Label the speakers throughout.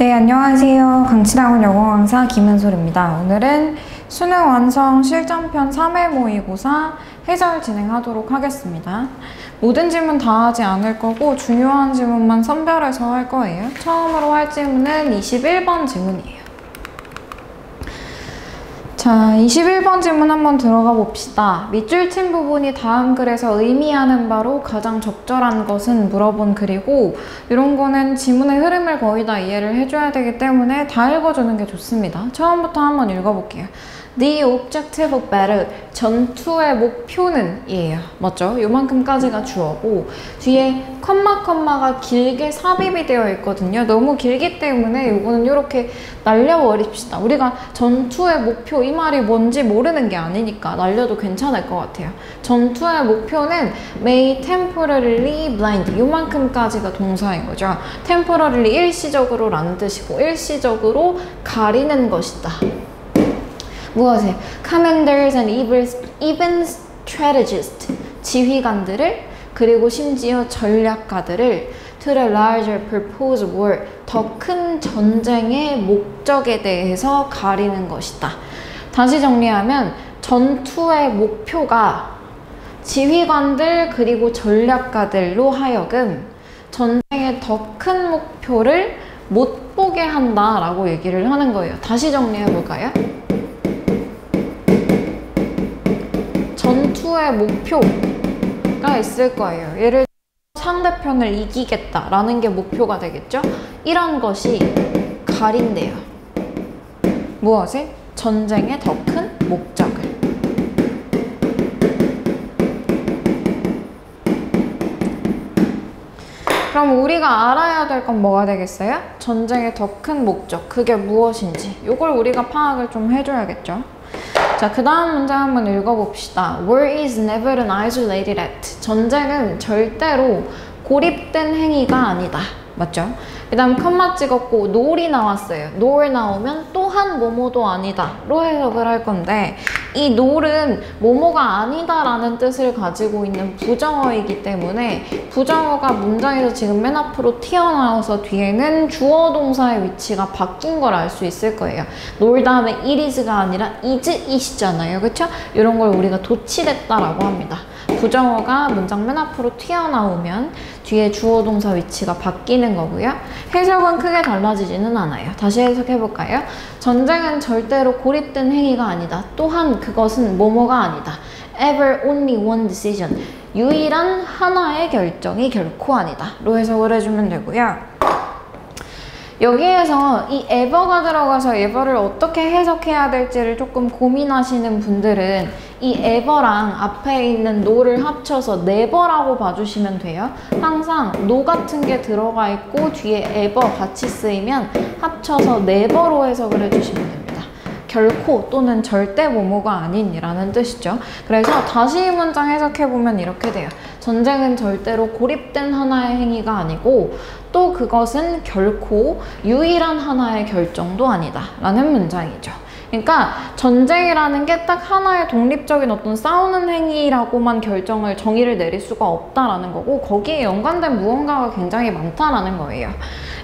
Speaker 1: 네, 안녕하세요. 강치당원 영어 강사 김은솔입니다. 오늘은 수능 완성 실전편 3회 모의고사 해설 진행하도록 하겠습니다. 모든 질문 다 하지 않을 거고 중요한 질문만 선별해서 할 거예요. 처음으로 할 질문은 21번 질문이에요. 자, 21번 질문 한번 들어가 봅시다. 밑줄 친 부분이 다음 글에서 의미하는 바로 가장 적절한 것은 물어본 글이고, 이런 거는 지문의 흐름을 거의 다 이해를 해줘야 되기 때문에 다 읽어주는 게 좋습니다. 처음부터 한번 읽어볼게요. The objective of battle, 전투의 목표는 이에요. 맞죠? 요만큼까지가 주어고 뒤에 컴마가 길게 삽입이 되어 있거든요. 너무 길기 때문에 요거는 이렇게 날려버립시다. 우리가 전투의 목표, 이 말이 뭔지 모르는 게 아니니까 날려도 괜찮을 것 같아요. 전투의 목표는 may temporarily blind, 요만큼까지가 동사인 거죠. temporarily 일시적으로 라는 뜻이고 일시적으로 가리는 것이다. 무엇을? Commanders and even strategists, 지휘관들을, 그리고 심지어 전략가들을 to the larger purpose of war, 더 큰 전쟁의 목적에 대해서 가리는 것이다. 다시 정리하면 전투의 목표가 지휘관들 그리고 전략가들로 하여금 전쟁의 더 큰 목표를 못 보게 한다라고 얘기를 하는 거예요. 다시 정리해 볼까요? 전투의 목표가 있을 거예요. 예를 들어 상대편을 이기겠다라는 게 목표가 되겠죠? 이런 것이 가린대요. 무엇을? 전쟁의 더 큰 목적을. 그럼 우리가 알아야 될 건 뭐가 되겠어요? 전쟁의 더 큰 목적, 그게 무엇인지 이걸 우리가 파악을 좀 해줘야겠죠? 자, 그 다음 문제 한번 읽어봅시다. War is never an isolated act. 전쟁은 절대로 고립된 행위가 아니다. 맞죠? 그 다음 컴마 찍었고 nor이 나왔어요. nor 나오면 또한 뭐뭐도 아니다 로 해석을 할 건데, 이 nor은 뭐뭐가 아니다 라는 뜻을 가지고 있는 부정어이기 때문에 부정어가 문장에서 지금 맨 앞으로 튀어나와서 뒤에는 주어 동사의 위치가 바뀐 걸 알 수 있을 거예요. nor 다음에 it is가 아니라 is it이잖아요. 그쵸? 이런 걸 우리가 도치됐다라고 합니다. 부정어가 문장 맨 앞으로 튀어나오면 뒤에 주어 동사 위치가 바뀌는 거고요. 해석은 크게 달라지지는 않아요. 다시 해석해볼까요? 전쟁은 절대로 고립된 행위가 아니다. 또한 그것은 뭐뭐가 아니다. Ever only one decision. 유일한 하나의 결정이 결코 아니다. 로 해석을 해주면 되고요. 여기에서 이 ever가 들어가서 ever를 어떻게 해석해야 될지를 조금 고민하시는 분들은 이 ever랑 앞에 있는 no를 합쳐서 never라고 봐주시면 돼요. 항상 no 같은 게 들어가 있고 뒤에 ever 같이 쓰이면 합쳐서 never로 해석을 해주시면 됩니다. 결코 또는 절대 뭐뭐가 아닌이라는 뜻이죠. 그래서 다시 이 문장 해석해보면 이렇게 돼요. 전쟁은 절대로 고립된 하나의 행위가 아니고 또 그것은 결코 유일한 하나의 결정도 아니다 라는 문장이죠. 그러니까 전쟁이라는 게 딱 하나의 독립적인 어떤 싸우는 행위라고만 정의를 내릴 수가 없다라는 거고, 거기에 연관된 무언가가 굉장히 많다라는 거예요.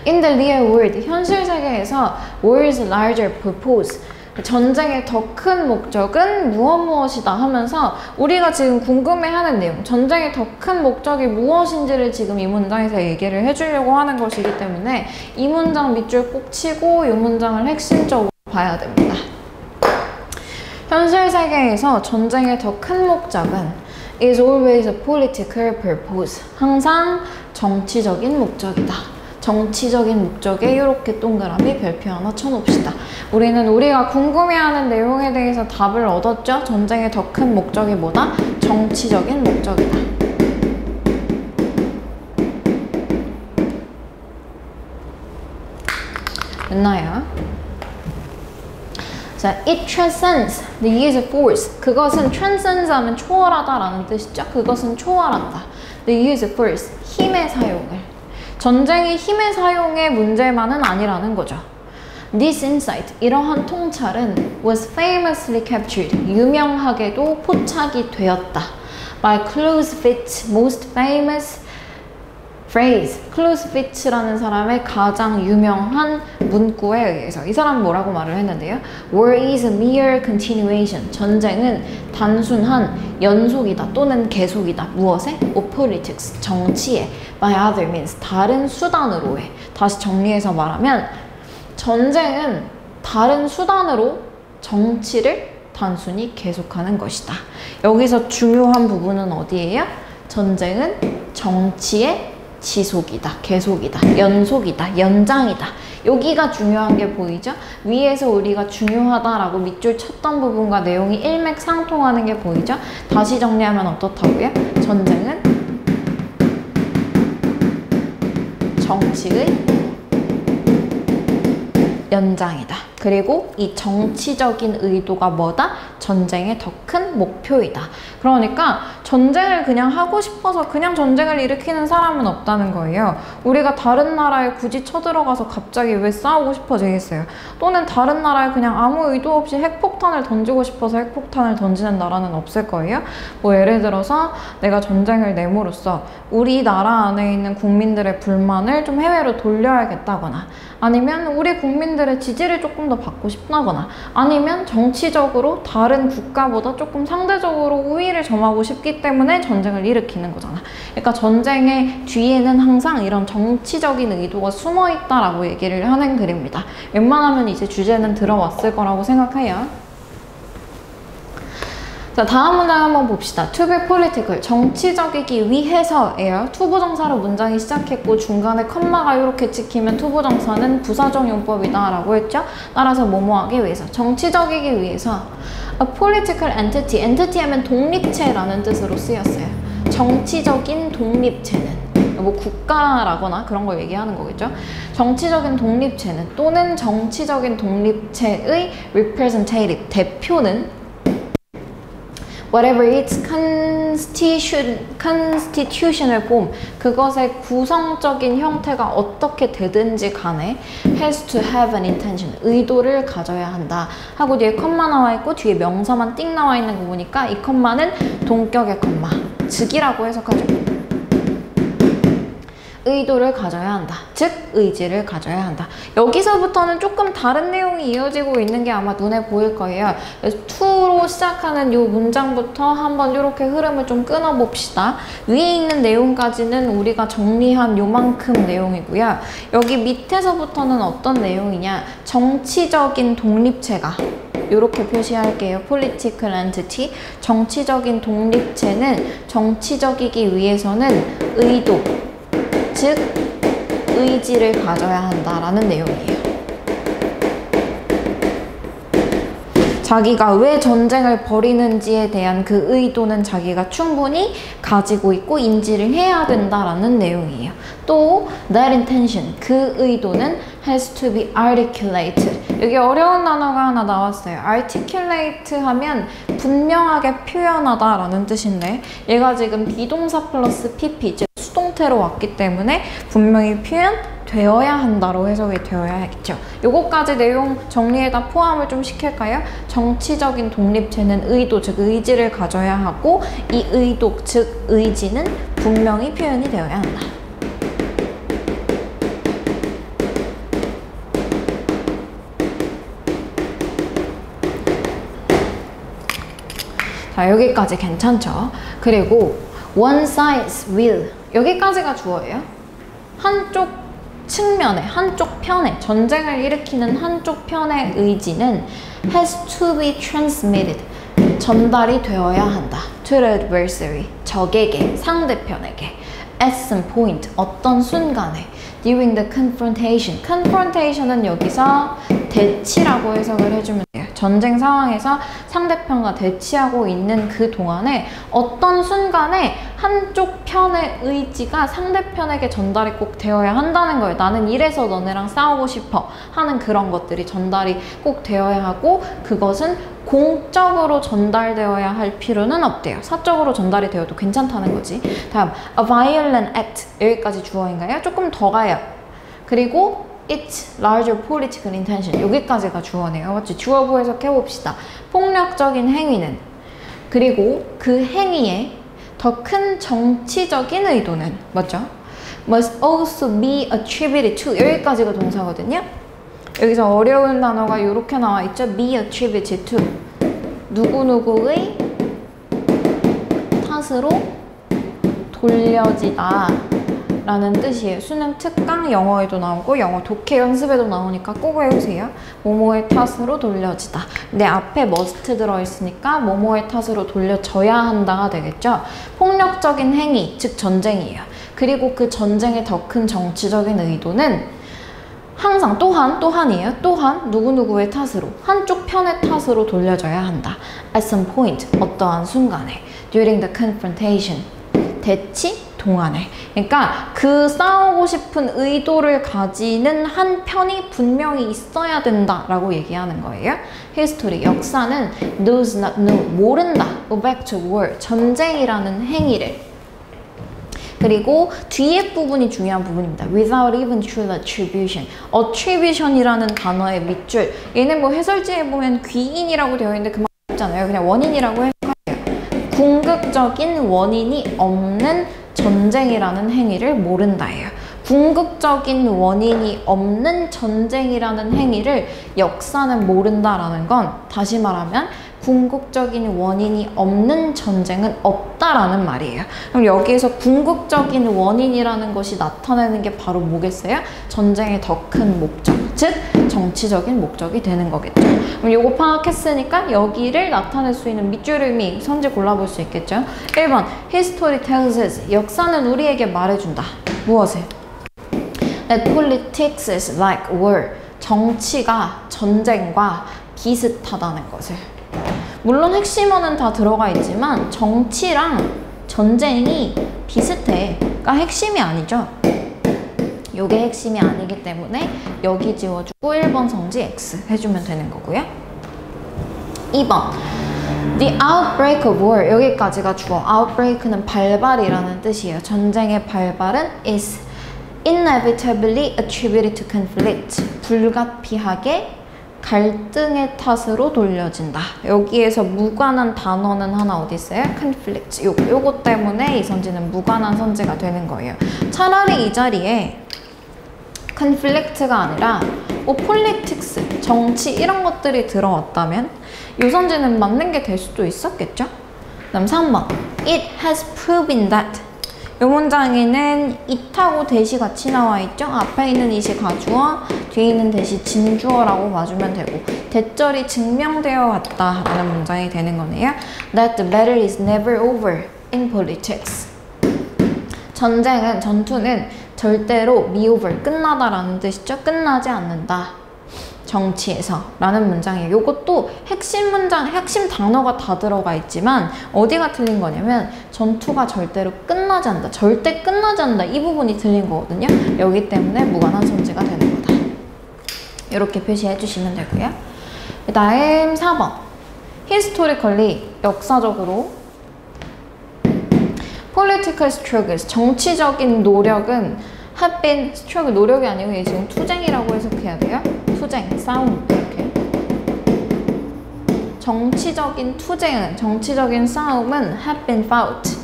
Speaker 1: In the real world, 현실 세계에서 war's larger purpose, 전쟁의 더 큰 목적은 무엇이다 하면서 우리가 지금 궁금해하는 내용, 전쟁의 더 큰 목적이 무엇인지를 지금 이 문장에서 얘기를 해주려고 하는 것이기 때문에 이 문장 밑줄 꼭 치고 이 문장을 핵심적으로 봐야 됩니다. 현실 세계에서 전쟁의 더 큰 목적은 is always a political purpose. 항상 정치적인 목적이다. 정치적인 목적에 이렇게 동그라미 별표 하나 쳐놓읍시다. 우리가 궁금해하는 내용에 대해서 답을 얻었죠? 전쟁의 더 큰 목적이 뭐다? 정치적인 목적이다. 됐나요? 자, it transcends the use of force. 그것은 transcends 하면 초월하다라는 뜻이죠? 그것은 초월한다. The use of force, 힘의 사용을. 전쟁이 힘의 사용의 문제만은 아니라는 거죠. This insight, 이러한 통찰은 was famously captured, 유명하게도 포착이 되었다. By Clausewitz, most famous phrase, 클루스비츠라는 사람의 가장 유명한 문구에 의해서 이 사람은 뭐라고 말을 했는데요. War is a mere continuation. 전쟁은 단순한 연속이다 또는 계속이다. 무엇에? Of politics, 정치에. By other means, 다른 수단으로의. 다시 정리해서 말하면 전쟁은 다른 수단으로 정치를 단순히 계속하는 것이다. 여기서 중요한 부분은 어디예요? 전쟁은 정치의 지속이다, 계속이다, 연속이다, 연장이다. 여기가 중요한 게 보이죠? 위에서 우리가 중요하다라고 밑줄 쳤던 부분과 내용이 일맥상통하는 게 보이죠? 다시 정리하면 어떻다고요? 전쟁은 정치의 연장이다. 그리고 이 정치적인 의도가 뭐다? 전쟁의 더 큰 목표이다. 그러니까 전쟁을 그냥 하고 싶어서 그냥 전쟁을 일으키는 사람은 없다는 거예요. 우리가 다른 나라에 굳이 쳐들어가서 갑자기 왜 싸우고 싶어지겠어요? 또는 다른 나라에 그냥 아무 의도 없이 핵폭탄을 던지고 싶어서 핵폭탄을 던지는 나라는 없을 거예요. 뭐 예를 들어서 내가 전쟁을 내므로써 우리나라 안에 있는 국민들의 불만을 좀 해외로 돌려야겠다거나, 아니면 우리 국민들의 지지를 조금 더 받고 싶다거나, 아니면 정치적으로 다른 국가보다 조금 상대적으로 우위를 점하고 싶기 때문에 전쟁을 일으키는 거잖아. 그러니까 전쟁의 뒤에는 항상 이런 정치적인 의도가 숨어 있다라고 얘기를 하는 글입니다. 웬만하면 이제 주제는 들어왔을 거라고 생각해요. 자, 다음 문장 한번 봅시다. To be political, 정치적이기 위해서예요. 투부정사로 문장이 시작했고 중간에 컴마가 이렇게 찍히면 투부정사는 부사적 용법이다 라고 했죠. 따라서 뭐뭐하기 위해서, 정치적이기 위해서. A political entity, entity 하면 독립체라는 뜻으로 쓰였어요. 정치적인 독립체는 뭐 국가라거나 그런 걸 얘기하는 거겠죠. 정치적인 독립체는 또는 정치적인 독립체의 representative, 대표는 whatever its constitutional form, 그것의 구성적인 형태가 어떻게 되든지 간에 has to have an intention, 의도를 가져야 한다 하고 뒤에 컴마 나와 있고 뒤에 명사만 띵 나와 있는 거 보니까 이 컴마는 동격의 컴마, 즉이라고 해석하죠. 의도를 가져야 한다. 즉 의지를 가져야 한다. 여기서부터는 조금 다른 내용이 이어지고 있는 게 아마 눈에 보일 거예요. 그래서 to로 시작하는 이 문장부터 한번 이렇게 흐름을 좀 끊어봅시다. 위에 있는 내용까지는 우리가 정리한 요만큼 내용이고요. 여기 밑에서부터는 어떤 내용이냐, 정치적인 독립체가, 이렇게 표시할게요. political entity, 정치적인 독립체는 정치적이기 위해서는 의도, 즉 의지를 가져야 한다라는 내용이에요. 자기가 왜 전쟁을 벌이는지에 대한 그 의도는 자기가 충분히 가지고 있고 인지를 해야 된다라는 내용이에요. 또 that intention, 그 의도는 has to be articulated. 여기 어려운 단어가 하나 나왔어요. articulate 하면 분명하게 표현하다 라는 뜻인데, 얘가 지금 비동사 플러스 pp, 즉 수동태로 왔기 때문에 분명히 표현되어야 한다로 해석이 되어야겠죠. 요거까지 내용 정리에다 포함을 좀 시킬까요? 정치적인 독립체는 의도, 즉 의지를 가져야 하고, 이 의도, 즉 의지는 분명히 표현이 되어야 한다. 자, 여기까지 괜찮죠? 그리고 one side's will, 여기까지가 주어예요. 한쪽 측면에, 한쪽 편에, 전쟁을 일으키는 한쪽 편의 의지는 has to be transmitted, 전달이 되어야 한다. to the adversary, 적에게, 상대편에게. at some point, 어떤 순간에. during the confrontation, confrontation은 여기서 대치라고 해석을 해주면 돼요. 전쟁 상황에서 상대편과 대치하고 있는 그 동안에 어떤 순간에 한쪽 편의 의지가 상대편에게 전달이 꼭 되어야 한다는 거예요. 나는 이래서 너네랑 싸우고 싶어 하는 그런 것들이 전달이 꼭 되어야 하고, 그것은 공적으로 전달되어야 할 필요는 없대요. 사적으로 전달이 되어도 괜찮다는 거지. 다음, a violent act, 여기까지 주어인가요? 조금 더 가요. 그리고 its larger political intention, 여기까지가 주어네요. 맞지? 주어부 해석해봅시다. 폭력적인 행위는, 그리고 그 행위에 더 큰 정치적인 의도는, 맞죠? must also be attributed to 여기까지가 동사거든요. 여기서 어려운 단어가 이렇게 나와 있죠. be attributed to 누구누구의 탓으로 돌려지다 라는 뜻이에요. 수능 특강 영어에도 나오고 영어 독해 연습에도 나오니까 꼭 외우세요. 뭐뭐의 탓으로 돌려지다. 근데 앞에 must 들어있으니까 뭐뭐의 탓으로 돌려져야 한다가 되겠죠. 폭력적인 행위, 즉 전쟁이에요. 그리고 그 전쟁의 더 큰 정치적인 의도는 항상 또한이에요. 또한 누구누구의 탓으로, 한쪽 편의 탓으로 돌려져야 한다. At some point, 어떠한 순간에 during the confrontation, 대치 동안에. 그러니까 그 싸우고 싶은 의도를 가지는 한 편이 분명히 있어야 된다라고 얘기하는 거예요. history, 역사는 knows not know, 모른다. Go back to war, 전쟁이라는 행위를. 그리고 뒤에 부분이 중요한 부분입니다. Without even true attribution. attribution이라는 단어의 밑줄. 얘는 뭐 해설지에 보면 귀인이라고 되어 있는데 그 말 없잖아요. 그냥 원인이라고 해석해요. 궁극적인 원인이 없는 전쟁이라는 행위를 모른다예요. 궁극적인 원인이 없는 전쟁이라는 행위를 역사는 모른다라는 건 다시 말하면 궁극적인 원인이 없는 전쟁은 없다라는 말이에요. 그럼 여기에서 궁극적인 원인이라는 것이 나타내는 게 바로 뭐겠어요? 전쟁의 더 큰 목적, 즉 정치적인 목적이 되는 거겠죠. 그럼 요거 파악했으니까 여기를 나타낼 수 있는 밑줄 의미 선지 골라볼 수 있겠죠. 1번 History tells us, 역사는 우리에게 말해준다. 무엇을? That politics is like war, 정치가 전쟁과 비슷하다는 것을. 물론 핵심어는 다 들어가 있지만 정치랑 전쟁이 비슷해. 그러니까 핵심이 아니죠. 요게 핵심이 아니기 때문에 여기 지워주고 1번 성지 X 해주면 되는 거고요. 2번 The outbreak of war, 여기까지가 주어. outbreak는 발발이라는 뜻이에요. 전쟁의 발발은 is inevitably attributed to conflict, 불가피하게 갈등의 탓으로 돌려진다. 여기에서 무관한 단어는 하나 어디 있어요? conflict. 요거 때문에 이 선지는 무관한 선지가 되는 거예요. 차라리 이 자리에 conflict가 아니라 뭐 politics, 정치 이런 것들이 들어왔다면 이 선지는 맞는 게 될 수도 있었겠죠? 그다음 3번 It has proven that, 이 문장에는 it하고 대시 같이 나와 있죠? 앞에 있는 it이 가주어, 뒤에 있는 대시 진주어라고 봐주면 되고 대절이 증명되어 왔다라는 문장이 되는 거네요. That the battle is never over in politics. 전투는 절대로 be over, 끝나다라는 뜻이죠? 끝나지 않는다. 정치에서 라는 문장이에요. 이것도 핵심 문장, 핵심 단어가 다 들어가 있지만 어디가 틀린 거냐면 전투가 절대로 끝나지 않는다. 절대 끝나지 않는다. 이 부분이 틀린 거거든요. 여기 때문에 무관한 선지가 되는 거다. 이렇게 표시해 주시면 되고요. 그 다음 4번 historically, 역사적으로 political struggles, 정치적인 노력은 have been struggle, 노력이 아니고 얘 지금 투쟁이라고 해석해야 돼요. 투쟁, 싸움 이렇게. 정치적인 투쟁은, 정치적인 싸움은 have been fought,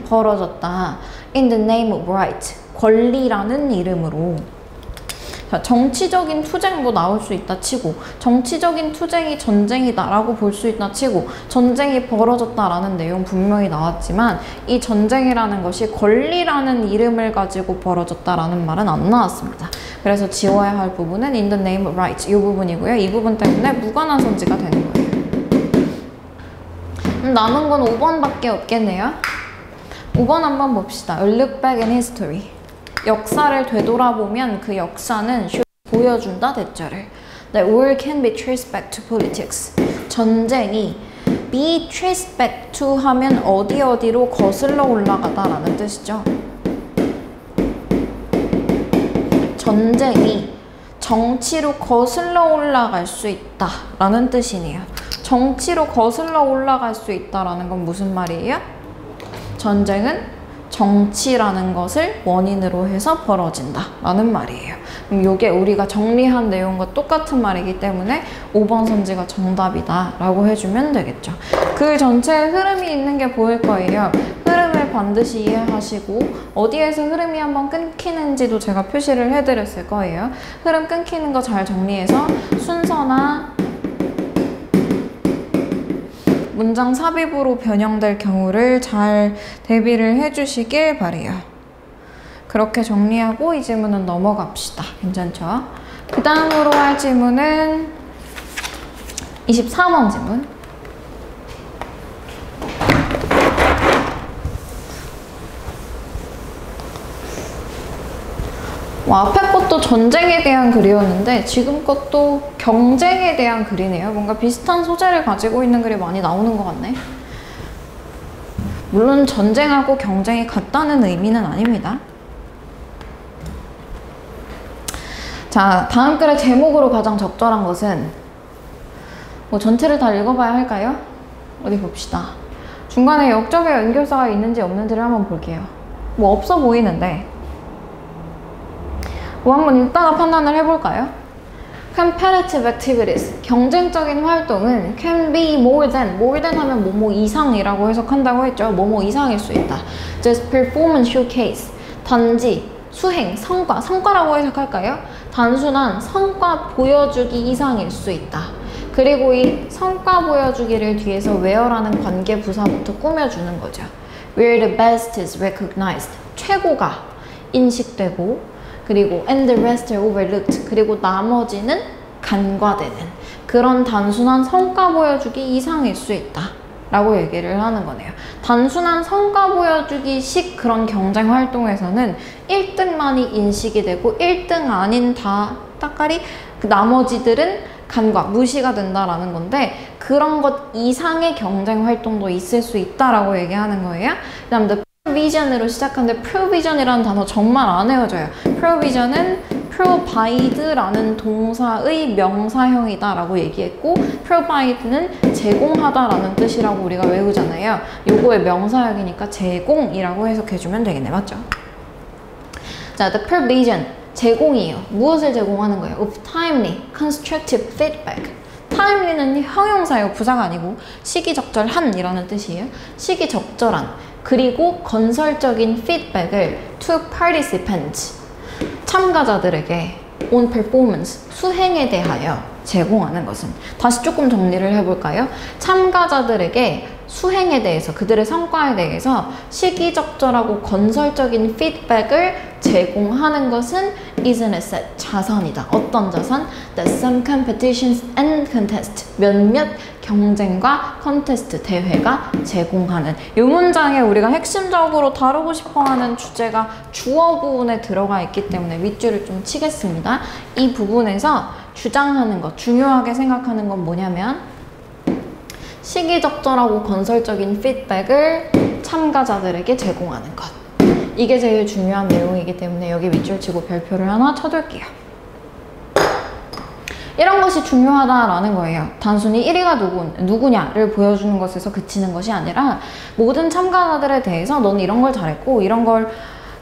Speaker 1: 벌어졌다. in the name of right, 권리라는 이름으로. 자, 정치적인 투쟁도 나올 수 있다 치고 정치적인 투쟁이 전쟁이다 라고 볼 수 있다 치고 전쟁이 벌어졌다라는 내용 분명히 나왔지만 이 전쟁이라는 것이 권리라는 이름을 가지고 벌어졌다라는 말은 안 나왔습니다. 그래서 지워야 할 부분은 in the name of right 이 부분이고요. 이 부분 때문에 무관한 선지가 되는 거예요. 남은 건 5번밖에 없겠네요. 5번 한번 봅시다. A look back in history. 역사를 되돌아보면 그 역사는 보여준다 대절을. That war can be traced back to politics. 전쟁이 be traced back to 하면 어디로 거슬러 올라가다라는 뜻이죠. 전쟁이 정치로 거슬러 올라갈 수 있다라는 뜻이네요. 정치로 거슬러 올라갈 수 있다라는 건 무슨 말이에요? 전쟁은 정치라는 것을 원인으로 해서 벌어진다 라는 말이에요. 그럼 이게 우리가 정리한 내용과 똑같은 말이기 때문에 5번 선지가 정답이다 라고 해주면 되겠죠. 글 전체에 흐름이 있는 게 보일 거예요. 흐름을 반드시 이해하시고 어디에서 흐름이 한번 끊기는지도 제가 표시를 해드렸을 거예요. 흐름 끊기는 거 잘 정리해서 순서나 문장 삽입으로 변형될 경우를 잘 대비를 해주시길 바래요. 그렇게 정리하고 이 질문은 넘어갑시다. 괜찮죠? 그 다음으로 할 질문은 24번 질문. 앞에 것도 전쟁에 대한 글이었는데 지금 것도 경쟁에 대한 글이네요. 뭔가 비슷한 소재를 가지고 있는 글이 많이 나오는 것 같네. 물론 전쟁하고 경쟁이 같다는 의미는 아닙니다. 자, 다음 글의 제목으로 가장 적절한 것은 뭐 전체를 다 읽어봐야 할까요? 어디 봅시다. 중간에 역적의 연결사가 있는지 없는지를 한번 볼게요. 뭐 없어 보이는데 뭐 한번 읽다가 판단을 해볼까요? Competitive activities, 경쟁적인 활동은 can be more than 하면 뭐뭐 이상이라고 해석한다고 했죠. 뭐뭐 이상일 수 있다. Just performance showcase, 단지, 수행, 성과라고 해석할까요? 단순한 성과 보여주기 이상일 수 있다. 그리고 이 성과 보여주기를 뒤에서 where라는 관계 부사부터 꾸며주는 거죠. Where the best is recognized, 최고가 인식되고 그리고 and the rest are overlooked, 그리고 나머지는 간과되는 그런 단순한 성과 보여주기 이상일 수 있다 라고 얘기를 하는 거네요. 단순한 성과 보여주기식 그런 경쟁 활동에서는 1등만이 인식이 되고 1등 아닌 따까리 그 나머지들은 간과, 무시가 된다라는 건데 그런 것 이상의 경쟁 활동도 있을 수 있다라고 얘기하는 거예요. 그 다음 provision으로 시작하는데 provision이라는 단어 정말 안 외워져요. provision은 provide라는 동사의 명사형이다 라고 얘기했고 provide는 제공하다라는 뜻이라고 우리가 외우잖아요. 요거의 명사형이니까 제공이라고 해석해주면 되겠네. 맞죠? 자, the provision 제공이에요. 무엇을 제공하는 거예요? of timely, constructive feedback. timely는 형용사예요. 부사가 아니고 시기적절한 이라는 뜻이에요. 시기적절한 그리고 건설적인 피드백을 to participants, 참가자들에게 on performance, 수행에 대하여 제공하는 것은 다시 조금 정리를 해볼까요? 참가자들에게 수행에 대해서, 그들의 성과에 대해서 시기적절하고 건설적인 피드백을 제공하는 것은 is an asset, 자산이다. 어떤 자산? That some competitions and contest, 몇몇 경쟁과 컨테스트, 대회가 제공하는. 이 문장에 우리가 핵심적으로 다루고 싶어하는 주제가 주어 부분에 들어가 있기 때문에 밑줄을 좀 치겠습니다. 이 부분에서 주장하는 것, 중요하게 생각하는 건 뭐냐면 시기적절하고 건설적인 피드백을 참가자들에게 제공하는 것. 이게 제일 중요한 내용이기 때문에 여기 밑줄 치고 별표를 하나 쳐둘게요. 이런 것이 중요하다라는 거예요. 단순히 1위가 누구냐를 보여주는 것에서 그치는 것이 아니라 모든 참가자들에 대해서 너는 이런 걸 잘했고 이런 걸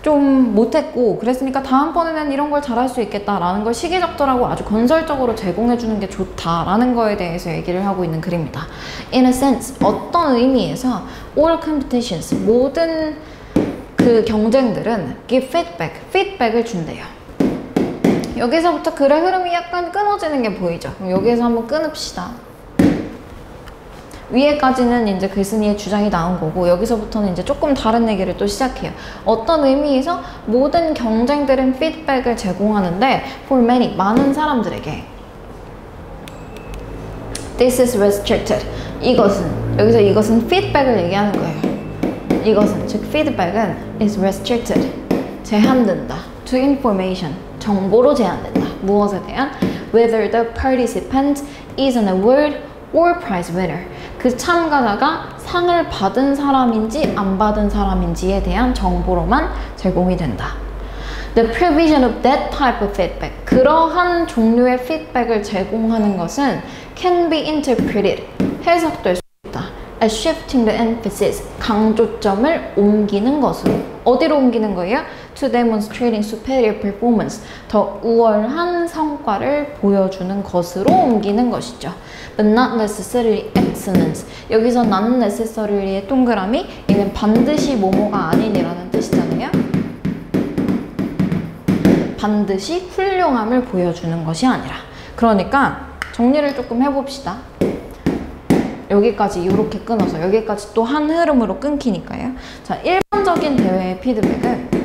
Speaker 1: 좀 못했고 그랬으니까 다음번에는 이런 걸 잘할 수 있겠다라는 걸 시기적절하고 아주 건설적으로 제공해주는 게 좋다라는 거에 대해서 얘기를 하고 있는 글입니다. In a sense, 어떤 의미에서 all competitions, 모든 그 경쟁들은 give feedback, feedback을 준대요. 여기서부터 글의 흐름이 약간 끊어지는 게 보이죠? 그럼 여기에서 한번 끊읍시다. 위에까지는 이제 글쓴이의 주장이 나온 거고 여기서부터는 이제 조금 다른 얘기를 또 시작해요. 어떤 의미에서 모든 경쟁들은 피드백을 제공하는데 for many, 많은 사람들에게 this is restricted, 여기서 이것은 피드백을 얘기하는 거예요. 이것은, 즉 피드백은 is restricted, 제한된다. to information, 정보로 제한된다. 무엇에 대한? whether the participant is an award or prize winner. 그 참가자가 상을 받은 사람인지 안 받은 사람인지에 대한 정보로만 제공이 된다. The provision of that type of feedback. 그러한 종류의 피드백을 제공하는 것은 can be interpreted. 해석될 수 있다. As shifting the emphasis. 강조점을 옮기는 것으로. 어디로 옮기는 거예요? to demonstrating superior performance. 더 우월한 성과를 보여주는 것으로 옮기는 것이죠. But not necessarily excellence. 여기서 not necessary의 동그라미, 얘는 반드시 뭐뭐가 아닌이라는 뜻이잖아요. 반드시 훌륭함을 보여주는 것이 아니라. 그러니까 정리를 조금 해봅시다. 여기까지 이렇게 끊어서 여기까지 또 한 흐름으로 끊기니까요. 자, 일반적인 대회의 피드백은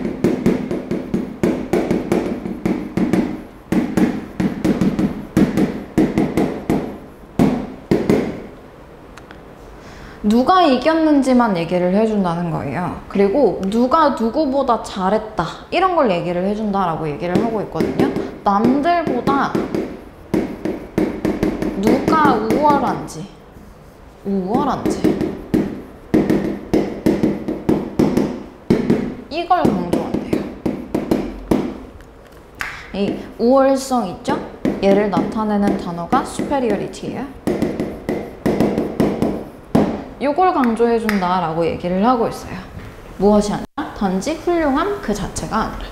Speaker 1: 누가 이겼는지만 얘기를 해준다는 거예요. 그리고 누가 누구보다 잘했다 이런 걸 얘기를 해준다라고 얘기를 하고 있거든요. 남들보다 누가 우월한지 이걸 강조한대요. 이 우월성 있죠? 얘를 나타내는 단어가 superiority예요. 이걸 강조해준다라고 얘기를 하고 있어요. 무엇이 아니라 단지 훌륭함 그 자체가 아니라.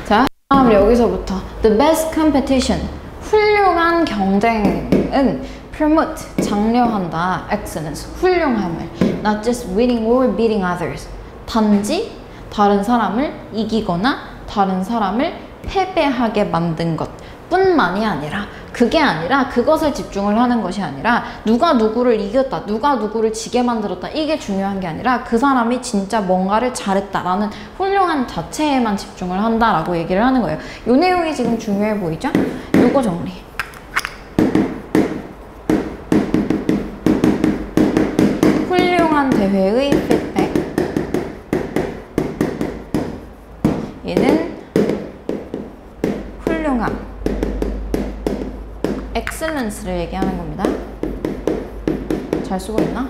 Speaker 1: 자, 다음 여기서부터 the best competition. 훌륭한 경쟁은 promote, 장려한다, excellence, 훌륭함을 not just winning or beating others. 단지 다른 사람을 이기거나 다른 사람을 패배하게 만든 것 뿐만이 아니라 그게 아니라 그것에 집중을 하는 것이 아니라 누가 누구를 이겼다, 누가 누구를 지게 만들었다 이게 중요한 게 아니라 그 사람이 진짜 뭔가를 잘했다라는 훌륭한 자체에만 집중을 한다라고 얘기를 하는 거예요. 이 내용이 지금 중요해 보이죠? 요거 정리. 훌륭한 대회의 피드백. 얘는 훌륭함. 엑셀런스를 얘기하는 겁니다. 잘 쓰고 있나?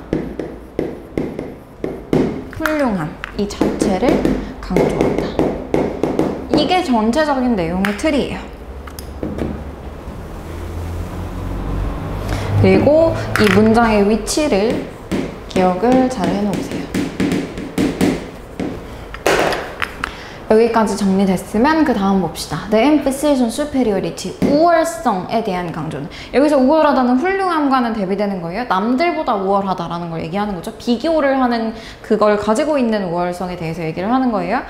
Speaker 1: 훌륭함 이 자체를 강조한다. 이게 전체적인 내용의 틀이에요. 그리고 이 문장의 위치를 기억을 잘 해놓으세요. 여기까지 정리됐으면 그 다음 봅시다. The emphasis on superiority. 우월성에 대한 강조는 여기서 우월하다는 훌륭함과는 대비되는 거예요. 남들보다 우월하다라는 걸 얘기하는 거죠. 비교를 하는 그걸 가지고 있는 우월성에 대해서 얘기를 하는 거예요.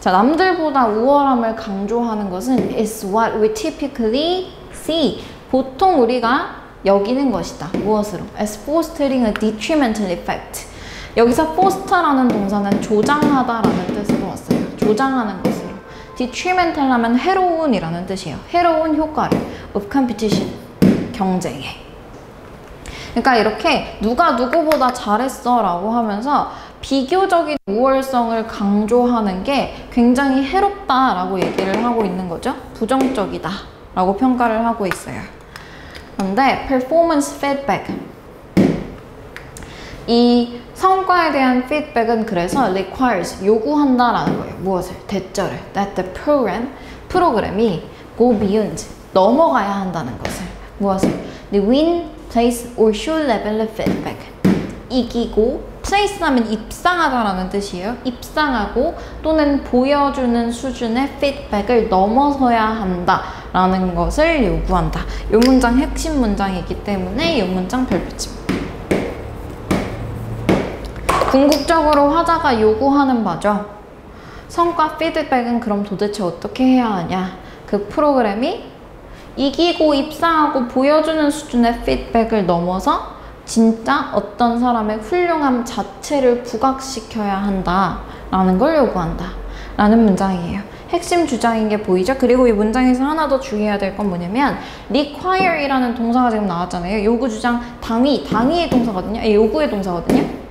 Speaker 1: 자, 남들보다 우월함을 강조하는 것은 is what we typically see. 보통 우리가 여기는 것이다. 무엇으로? As fostering a detrimental effect. 여기서 foster라는 동사는 조장하다라는 뜻으로 왔어요. 조장하는 것으로. detrimental 하면 해로운이라는 뜻이에요. 해로운 효과를 of competition, 경쟁에. 그러니까 이렇게 누가 누구보다 잘했어 라고 하면서 비교적인 우월성을 강조하는 게 굉장히 해롭다라고 얘기를 하고 있는 거죠. 부정적이다 라고 평가를 하고 있어요. 그런데 performance feedback, 이 성과에 대한 피드백은 그래서 requires, 요구한다라는 거예요. 무엇을? 대절을. That the 프로그램이 go beyond, 넘어가야 한다는 것을. 무엇을? The win, place or show level of feedback. 이기고, place 하면 입상하다라는 뜻이에요. 입상하고 또는 보여주는 수준의 피드백을 넘어서야 한다라는 것을 요구한다. 이 문장 핵심 문장이기 때문에 이 문장 별표칩니다. 궁극적으로 화자가 요구하는 바죠. 성과 피드백은 그럼 도대체 어떻게 해야 하냐? 그 프로그램이 이기고 입상하고 보여주는 수준의 피드백을 넘어서 진짜 어떤 사람의 훌륭함 자체를 부각시켜야 한다라는 걸 요구한다 라는 문장이에요. 핵심 주장인 게 보이죠? 그리고 이 문장에서 하나 더 주의해야 될 건 뭐냐면 require 이라는 동사가 지금 나왔잖아요. 요구, 주장, 당위의 동사거든요. 요구의 동사거든요.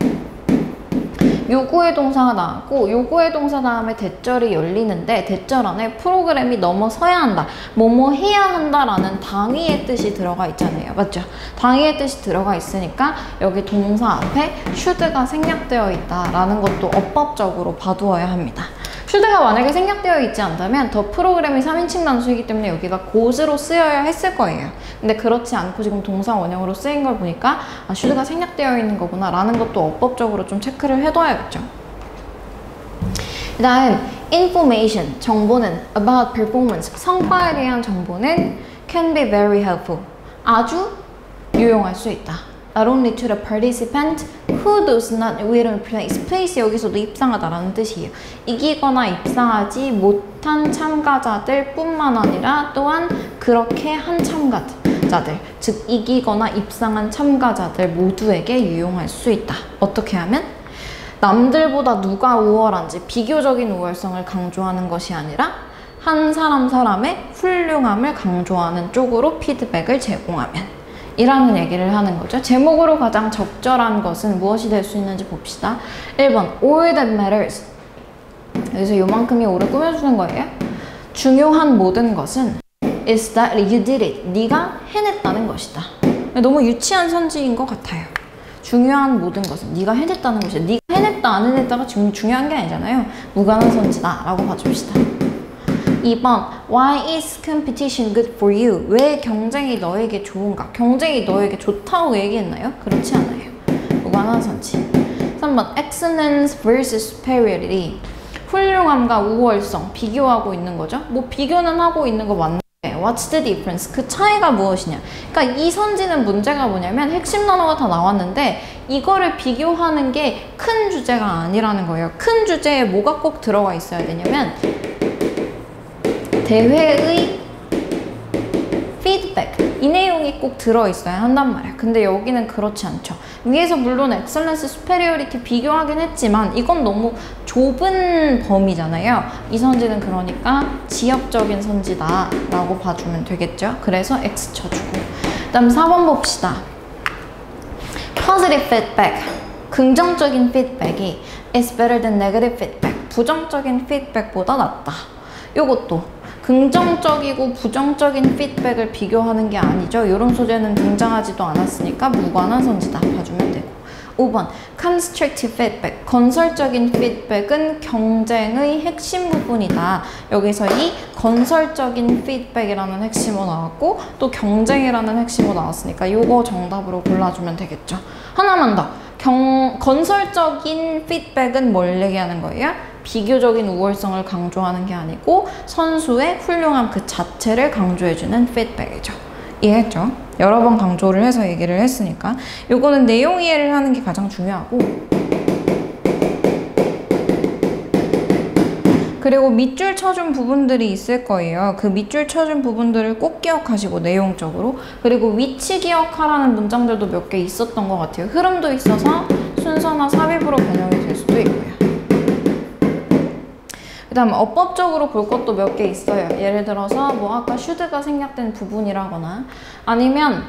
Speaker 1: 요구의 동사가 나왔고 요구의 동사 다음에 대절이 열리는데 대절 안에 프로그램이 넘어서야 한다, 뭐뭐 해야 한다라는 당위의 뜻이 들어가 있잖아요. 맞죠? 당위의 뜻이 들어가 있으니까 여기 동사 앞에 should가 생략되어 있다라는 것도 어법적으로 봐두어야 합니다. should가 만약에 생략되어 있지 않다면 더 프로그램이 3인칭 단수이기 때문에 여기가 got으로 쓰여야 했을 거예요. 근데 그렇지 않고 지금 동사 원형으로 쓰인 걸 보니까 should가 생략되어 있는 거구나 라는 것도 어법적으로 좀 체크를 해둬야겠죠. 그 다음 information, 정보는 about performance, 성과에 대한 정보는 can be very helpful, 아주 유용할 수 있다. Not only to the participant who does not win or place. place 여기서도 입상하다라는 뜻이에요. 이기거나 입상하지 못한 참가자들 뿐만 아니라 또한 그렇게 한 참가자들, 즉 이기거나 입상한 참가자들 모두에게 유용할 수 있다. 어떻게 하면? 남들보다 누가 우월한지 비교적인 우월성을 강조하는 것이 아니라 한 사람의 훌륭함을 강조하는 쪽으로 피드백을 제공하면 이라는 얘기를 하는 거죠. 제목으로 가장 적절한 것은 무엇이 될 수 있는지 봅시다. 1번 all that matters. 여기서 요만큼이 오를 꾸며주는 거예요. 중요한 모든 것은 is that you did it. 네가 해냈다는 것이다. 너무 유치한 선지인 것 같아요. 중요한 모든 것은 네가 해냈다는 것이다. 네가 해냈다 안 해냈다가 중요한 게 아니잖아요. 무관한 선지다 라고 봐줍시다. 2번 Why is competition good for you? 왜 경쟁이 너에게 좋은가? 경쟁이 너에게 좋다고 얘기했나요? 그렇지 않아요. 무관한 선지. 3번 Excellence versus superiority. 훌륭함과 우월성 비교하고 있는 거죠. 뭐 비교는 하고 있는 거 맞는데 What's the difference? 그 차이가 무엇이냐? 그러니까 이 선지는 문제가 뭐냐면 핵심 단어가 다 나왔는데 이거를 비교하는 게 큰 주제가 아니라는 거예요. 큰 주제에 뭐가 꼭 들어가 있어야 되냐면 대회의 피드백, 이 내용이 꼭 들어있어야 한단 말이야. 근데 여기는 그렇지 않죠. 위에서 물론 엑셀런스, 스페리어리티 비교하긴 했지만 이건 너무 좁은 범위잖아요. 이 선지는 그러니까 지역적인 선지다 라고 봐주면 되겠죠. 그래서 X 쳐주고. 그 다음 4번 봅시다. Positive feedback, 긍정적인 피드백이 is better than negative feedback, 부정적인 피드백보다 낫다. 요것도 긍정적이고 부정적인 피드백을 비교하는 게 아니죠. 이런 소재는 등장하지도 않았으니까 무관한 선지다 봐주면 되고. 5번 constructive feedback, 건설적인 피드백은 경쟁의 핵심 부분이다. 여기서 이 건설적인 피드백이라는 핵심어 나왔고 또 경쟁이라는 핵심어 나왔으니까 이거 정답으로 골라주면 되겠죠. 하나만 더. 건설적인 피드백은 뭘 얘기하는 거예요? 비교적인 우월성을 강조하는 게 아니고 선수의 훌륭함 그 자체를 강조해주는 피드백이죠. 이해했죠? 여러 번 강조를 해서 얘기를 했으니까 요거는 내용 이해를 하는 게 가장 중요하고, 그리고 밑줄 쳐준 부분들이 있을 거예요. 그 밑줄 쳐준 부분들을 꼭 기억하시고 내용적으로. 그리고 위치 기억하라는 문장들도 몇 개 있었던 것 같아요. 흐름도 있어서 순서나 삽입으로 변형이 될 수도 있고요. 그 다음 어법적으로 볼 것도 몇 개 있어요. 예를 들어서 뭐 아까 should가 생략된 부분이라거나 아니면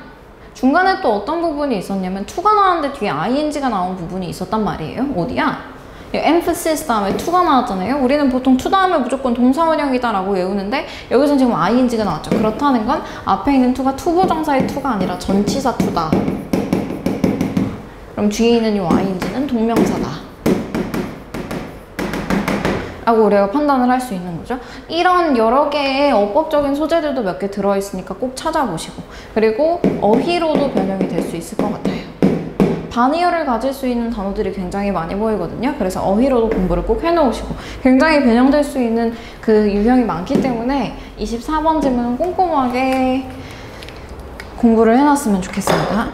Speaker 1: 중간에 또 어떤 부분이 있었냐면 to가 나왔는데 뒤에 ing가 나온 부분이 있었단 말이에요. 어디야? emphasis 다음에 to가 나왔잖아요. 우리는 보통 to 다음에 무조건 동사원형이다 라고 외우는데 여기서는 지금 ing가 나왔죠. 그렇다는 건 앞에 있는 to가 투부정사의 to가 아니라 전치사 to다. 그럼 뒤에 있는 이 ing는 동명사다 라고 우리가 판단을 할 수 있는 거죠. 이런 여러 개의 어법적인 소재들도 몇 개 들어있으니까 꼭 찾아보시고, 그리고 어휘로도 변형이 될 수 있을 것 같아요. 반의어를 가질 수 있는 단어들이 굉장히 많이 보이거든요. 그래서 어휘로도 공부를 꼭 해놓으시고, 굉장히 변형될 수 있는 그 유형이 많기 때문에 24번 질문은 꼼꼼하게 공부를 해놨으면 좋겠습니다.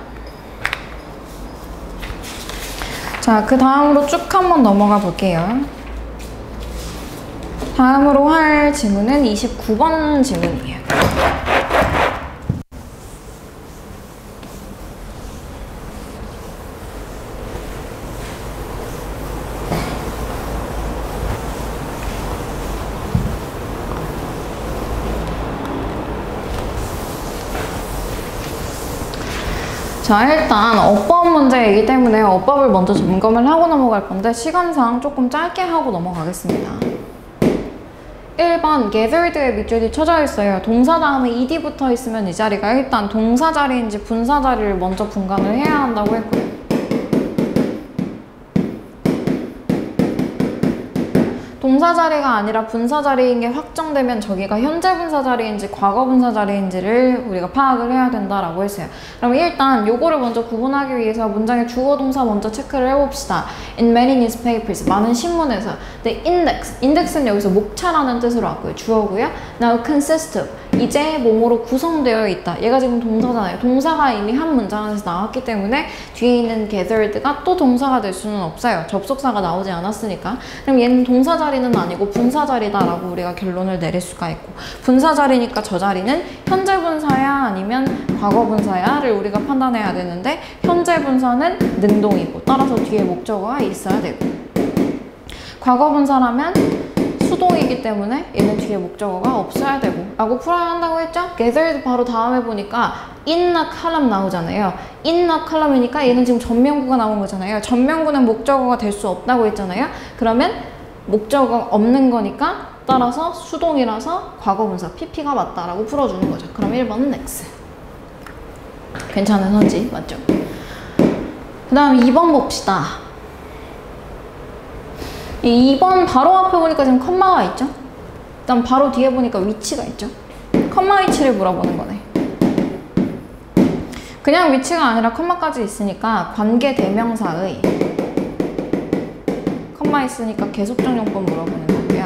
Speaker 1: 자, 그 다음으로 쭉 한번 넘어가 볼게요. 다음으로 할 질문은 29번 질문이에요. 자, 일단 어법 문제이기 때문에 어법을 먼저 점검을 하고 넘어갈 건데 시간상 조금 짧게 하고 넘어가겠습니다. 1번 gathered의 밑줄이 쳐져 있어요. 동사 다음에 ed 붙어 있으면 이 자리가 일단 동사 자리인지 분사 자리를 먼저 분간을 해야 한다고 했고요. 동사 자리가 아니라 분사 자리인 게 확정되면 저기가 현재 분사 자리인지 과거 분사 자리인지를 우리가 파악을 해야 된다라고 했어요. 그럼 일단 요거를 먼저 구분하기 위해서 문장의 주어 동사 먼저 체크를 해봅시다. In many newspapers, 많은 신문에서. The index, index는 여기서 목차라는 뜻으로 왔고요. 주어고요. Now consist of, 이제 뭐뭐로 구성되어 있다. 얘가 지금 동사잖아요. 동사가 이미 한 문장 안에서 나왔기 때문에 뒤에 있는 gathered가 또 동사가 될 수는 없어요. 접속사가 나오지 않았으니까. 그럼 얘는 동사 자리는 아니고 분사 자리다라고 우리가 결론을 내릴 수가 있고, 분사 자리니까 저 자리는 현재 분사야 아니면 과거 분사야를 우리가 판단해야 되는데, 현재 분사는 능동이고 따라서 뒤에 목적어가 있어야 되고, 과거 분사라면 수동이기 때문에 얘는 뒤에 목적어가 없어야 되고 라고 풀어야 한다고 했죠? gathered 바로 다음에 보니까 in a column 나오잖아요. in a column이니까 얘는 지금 전면구가 나온 거잖아요. 전면구는 목적어가 될 수 없다고 했잖아요. 그러면 목적어 없는 거니까 따라서 수동이라서 과거분사 PP가 맞다라고 풀어주는 거죠. 그럼 1번은 X. 괜찮은 선지 맞죠? 그 다음 2번 봅시다. 이 2번 바로 앞에 보니까 지금 컴마가 있죠? 그다음 바로 뒤에 보니까 위치가 있죠? 컴마 위치를 물어보는 거네. 그냥 위치가 아니라 컴마까지 있으니까 관계대명사의, 컴마 있으니까 계속적용법 물어보는 거고요.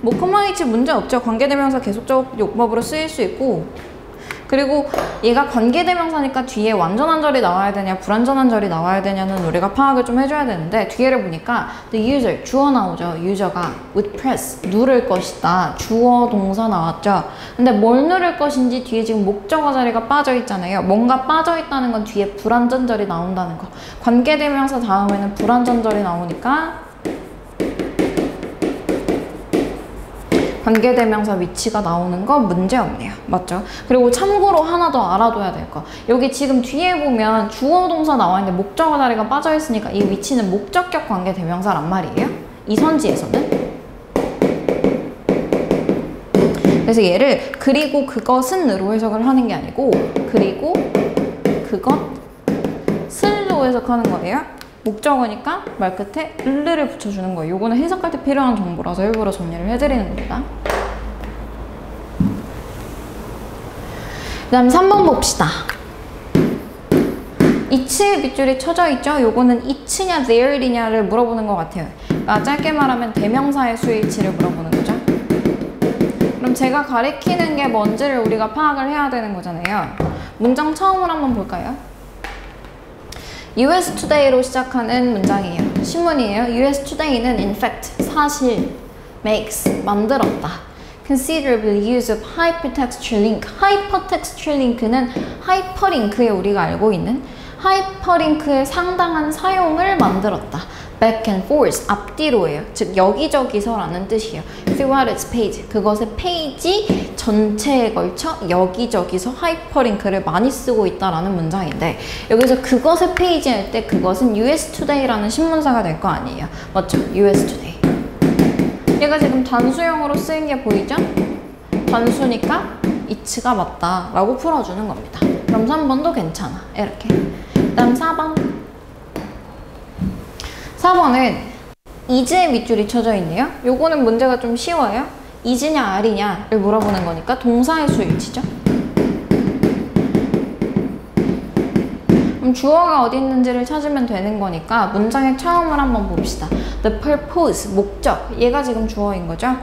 Speaker 1: 뭐 컴마 위치 문제 없죠. 관계대명사 계속적용법으로 쓰일 수 있고, 그리고 얘가 관계대명사니까 뒤에 완전한 절이 나와야 되냐 불완전한 절이 나와야 되냐는 우리가 파악을 좀 해줘야 되는데, 뒤에를 보니까 the user, 주어 나오죠. 유저가 would press, 누를 것이다. 주어 동사 나왔죠. 근데 뭘 누를 것인지 뒤에 지금 목적어 자리가 빠져 있잖아요. 뭔가 빠져 있다는 건 뒤에 불완전 절이 나온다는 거. 관계대명사 다음에는 불완전 절이 나오니까 관계대명사 위치가 나오는 거 문제없네요. 맞죠? 그리고 참고로 하나 더 알아둬야 될 거. 여기 지금 뒤에 보면 주어 동사 나와 있는데 목적어 자리가 빠져 있으니까 이 위치는 목적격 관계대명사란 말이에요. 이 선지에서는. 그래서 얘를 그리고 그것은으로 해석을 하는 게 아니고 그리고 그것을로 해석하는 거예요. 목적어니까 말 끝에 을을 붙여주는 거예요. 요거는 해석할 때 필요한 정보라서 일부러 정리를 해드리는 겁니다. 그 다음 3번 봅시다. 이츠의 밑줄이 쳐져 있죠? 요거는 이츠냐 there이냐를 물어보는 것 같아요. 그러니까 짧게 말하면 대명사의 수일치를 물어보는 거죠. 그럼 제가 가리키는 게 뭔지를 우리가 파악을 해야 되는 거잖아요. 문장 처음을 한번 볼까요? US Today로 시작하는 문장이에요. 신문이에요. US Today는 in fact, 사실, makes, 만들었다. Considerable use of hypertextual link. hypertextual link는 hyperlink에 우리가 알고 있는 hyperlink의 상당한 사용을 만들었다. back and forth, 앞뒤로예요. 즉 여기저기서라는 뜻이에요. throughout its page, 그것의 페이지 전체에 걸쳐 여기저기서 하이퍼링크를 많이 쓰고 있다라는 문장인데, 여기서 그것의 페이지 할 때 그것은 US Today라는 신문사가 될 거 아니에요. 맞죠? US Today. 얘가 지금 단수형으로 쓰인 게 보이죠? 단수니까 it가 맞다 라고 풀어주는 겁니다. 그럼 3번도 괜찮아. 이렇게. 그 다음 4번. 4번은 is의 밑줄이 쳐져 있네요. 요거는 문제가 좀 쉬워요. is냐 are냐를 물어보는 거니까 동사의 수일치죠. 그럼 주어가 어디 있는지를 찾으면 되는 거니까 문장의 처음을 한번 봅시다. The purpose, 목적. 얘가 지금 주어인 거죠.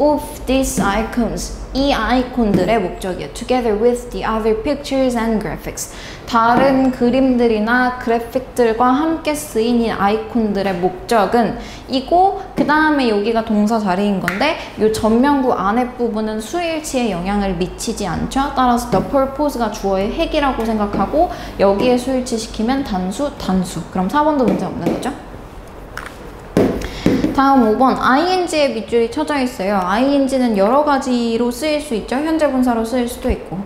Speaker 1: of these icons, 이 아이콘들의 목적이에요. Together with the other pictures and graphics. 다른 그림들이나 그래픽들과 함께 쓰인 이 아이콘들의 목적은 이고, 그 다음에 여기가 동사 자리인 건데 이 전면구 안에 부분은 수일치에 영향을 미치지 않죠. 따라서 the purpose가 주어의 핵이라고 생각하고 여기에 수일치 시키면 단수. 그럼 4번도 문제 없는 거죠. 다음 5번, ing의 밑줄이 쳐져 있어요. ing는 여러 가지로 쓰일 수 있죠. 현재 분사로 쓰일 수도 있고,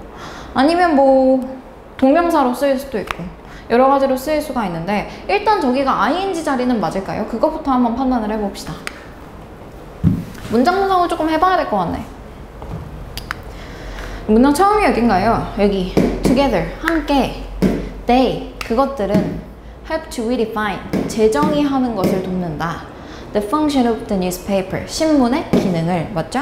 Speaker 1: 아니면 뭐 동명사로 쓰일 수도 있고, 여러 가지로 쓰일 수가 있는데, 일단 저기가 ing 자리는 맞을까요? 그것부터 한번 판단을 해봅시다. 문장 분석을 조금 해봐야 될 것 같네. 문장 처음이 어딘가요? 여기 together, 함께, they, 그것들은 help to redefine, 재정의하는 것을 돕는다. The function of the newspaper, 신문의 기능을, 맞죠?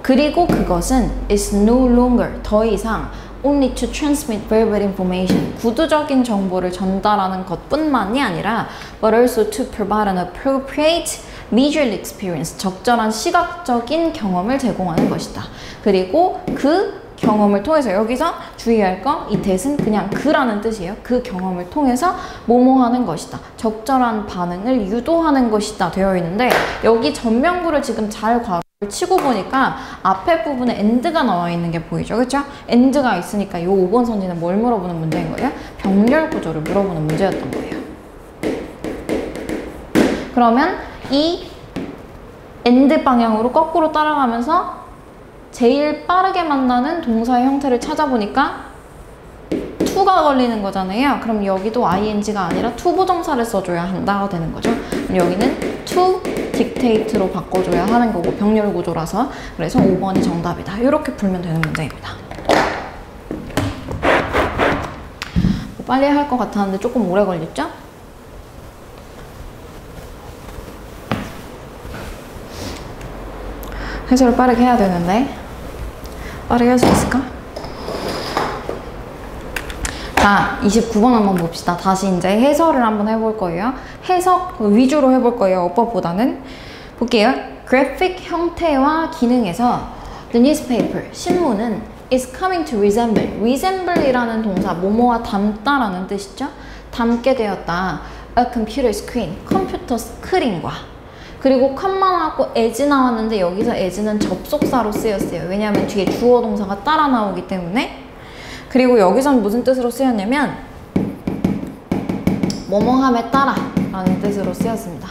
Speaker 1: 그리고 그것은 is no longer, 더 이상 only to transmit verbal information, 구두적인 정보를 전달하는 것뿐만이 아니라 but also to provide an appropriate visual experience, 적절한 시각적인 경험을 제공하는 것이다. 그리고 그 경험을 통해서, 여기서 주의할 거, 이 that은 그냥 그라는 뜻이에요. 그 경험을 통해서 뭐뭐 하는 것이다. 적절한 반응을 유도하는 것이다 되어 있는데, 여기 전명구를 지금 잘 괄호를 치고 보니까 앞에 부분에 and가 나와 있는 게 보이죠? 그렇죠? and가 있으니까 이 5번 선지는 뭘 물어보는 문제인 거예요? 병렬 구조를 물어보는 문제였던 거예요. 그러면 이 and 방향으로 거꾸로 따라가면서 제일 빠르게 만나는 동사의 형태를 찾아보니까 to가 걸리는 거잖아요. 그럼 여기도 ing가 아니라 to 부정사를 써줘야 한다가 되는 거죠. 그럼 여기는 to dictate로 바꿔줘야 하는 거고, 병렬 구조라서. 그래서 5번이 정답이다. 이렇게 풀면 되는 문제입니다. 뭐 빨리 할 것 같았는데 조금 오래 걸렸죠? 해설을 빠르게 해야 되는데 빠르게 할 수 있을까? 자, 29번 한번 봅시다. 다시 이제 해설을 한번 해볼 거예요. 해석 위주로 해볼 거예요. 어법보다는. 볼게요. 그래픽 형태와 기능에서 the newspaper, 신문은 is coming to resemble, resemble이라는 동사, 뭐뭐와 닮다라는 뜻이죠. 닮게 되었다. a computer screen, 컴퓨터 스크린과. 그리고 컴만 하고 as 나왔는데 여기서 as는 접속사로 쓰였어요. 왜냐하면 뒤에 주어 동사가 따라 나오기 때문에. 그리고 여기선 무슨 뜻으로 쓰였냐면 뭐뭐함에 따라 라는 뜻으로 쓰였습니다.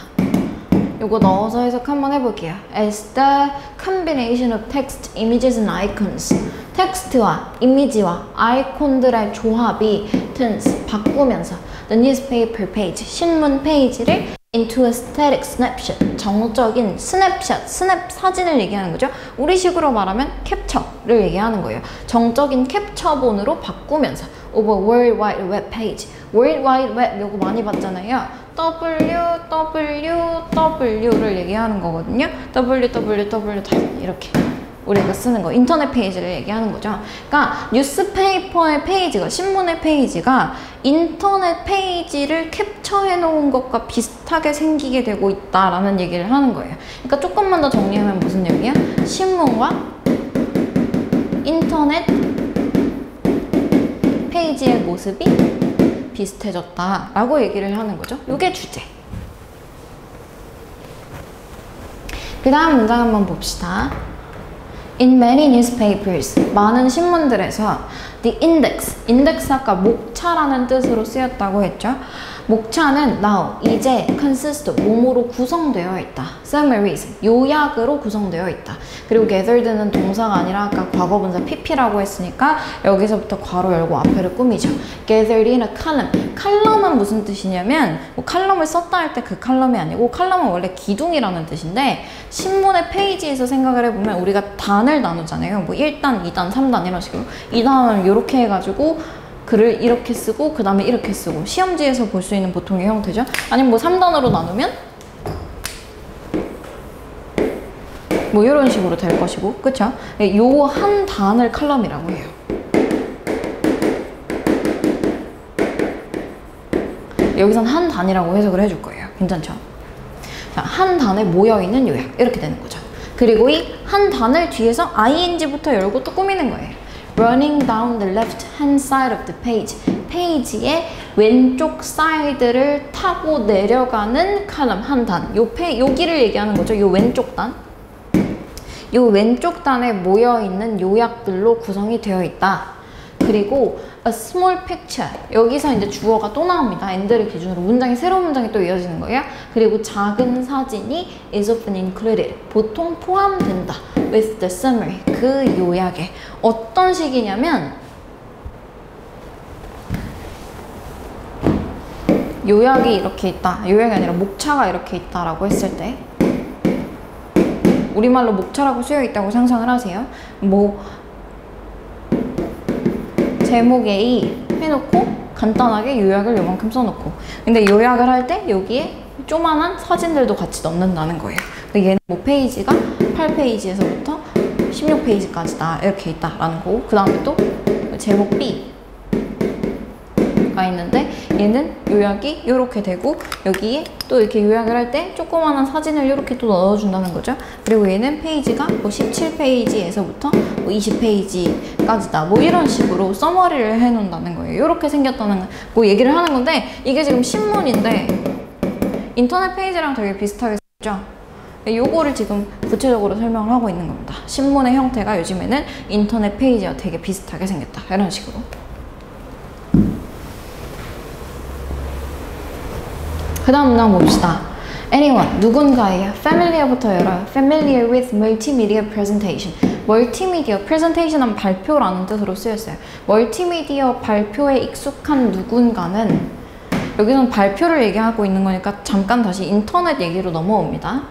Speaker 1: 요거 넣어서 해석 한번 해볼게요. As the combination of text, images and icons, 텍스트와 이미지와 아이콘들의 조합이 turns, 바꾸면서 the newspaper page, 신문 페이지를 into a static snapshot, 정적인 스냅샷, 스냅 사진을 얘기하는 거죠. 우리식으로 말하면 캡처를 얘기하는 거예요. 정적인 캡처본으로 바꾸면서 of a World Wide Web page, World Wide Web 요거 많이 봤잖아요. www를 얘기하는 거거든요. www 이렇게 우리가 쓰는 거, 인터넷 페이지를 얘기하는 거죠. 그러니까 뉴스페이퍼의 페이지가, 신문의 페이지가 인터넷 페이지를 캡처해 놓은 것과 비슷하게 생기게 되고 있다라는 얘기를 하는 거예요. 그러니까 조금만 더 정리하면 무슨 얘기야? 신문과 인터넷 페이지의 모습이 비슷해졌다라고 얘기를 하는 거죠. 이게 주제. 그 다음 문장 한번 봅시다. In many newspapers, 많은 신문들에서 the index, index 아까 목차라는 뜻으로 쓰였다고 했죠. 목차는 now, 이제 consist, 뭐뭐로 구성되어 있다. summaries, 요약으로 구성되어 있다. 그리고 gathered는 동사가 아니라 아까 과거분사 pp라고 했으니까 여기서부터 괄호 열고 앞에를 꾸미죠. gathered in a column. 칼럼은 무슨 뜻이냐면 뭐 칼럼을 썼다 할 때 그 칼럼이 아니고, 칼럼은 원래 기둥이라는 뜻인데 신문의 페이지에서 생각을 해보면 우리가 단을 나누잖아요. 뭐 1단, 2단, 3단 이런 식으로. 2단은 이렇게 해가지고 글을 이렇게 쓰고 그 다음에 이렇게 쓰고, 시험지에서 볼 수 있는 보통의 형태죠. 아니면 뭐 3단으로 나누면 뭐 이런 식으로 될 것이고, 그쵸? 요 한 단을 칼럼이라고 해요. 여기선 한 단이라고 해석을 해줄 거예요. 괜찮죠? 자, 한 단에 모여있는 요약 이렇게 되는 거죠. 그리고 이 한 단을 뒤에서 ing부터 열고 또 꾸미는 거예요. Running down the left hand side of the page. 페이지의 왼쪽 사이드를 타고 내려가는 칼럼 한 단. 여기를 얘기하는 거죠. 요 왼쪽 단. 요 왼쪽 단에 모여있는 요약들로 구성이 되어 있다. 그리고 a small picture. 여기서 이제 주어가 또 나옵니다. and를 기준으로 문장이, 새로운 문장이 또 이어지는 거예요. 그리고 작은 사진이 is often included. 보통 포함된다. with the summary. 그 요약에. 어떤 식이냐면 요약이 이렇게 있다. 요약이 아니라 목차가 이렇게 있다라고 했을 때, 우리말로 목차라고 쓰여 있다고 상상을 하세요. 뭐 제목 A 해놓고 간단하게 요약을 요만큼 써놓고, 근데 요약을 할 때 여기에 조만한 사진들도 같이 넣는다는 거예요. 얘는 뭐 페이지가 8페이지에서부터 16페이지까지다 이렇게 있다라는 거고, 그 다음에 또 제목 B가 있는데 얘는 요약이 이렇게 되고, 여기에 또 이렇게 요약을 할 때 조그만한 사진을 이렇게 또 넣어준다는 거죠. 그리고 얘는 페이지가 뭐 17페이지에서부터 뭐 20페이지까지다 뭐 이런 식으로 서머리를 해놓는다는 거예요. 이렇게 생겼다는 거 얘기를 하는 건데, 이게 지금 신문인데 인터넷 페이지랑 되게 비슷하게 생겼죠. 요거를 지금 구체적으로 설명을 하고 있는 겁니다. 신문의 형태가 요즘에는 인터넷 페이지와 되게 비슷하게 생겼다, 이런 식으로. 그 다음 문장 봅시다. anyone, 누군가예요. familiar부터 열어요. familiar with multimedia presentation. 멀티미디어, presentation 하면 발표라는 뜻으로 쓰였어요. 멀티미디어 발표에 익숙한 누군가는, 여기서는 발표를 얘기하고 있는 거니까 잠깐 다시 인터넷 얘기로 넘어옵니다.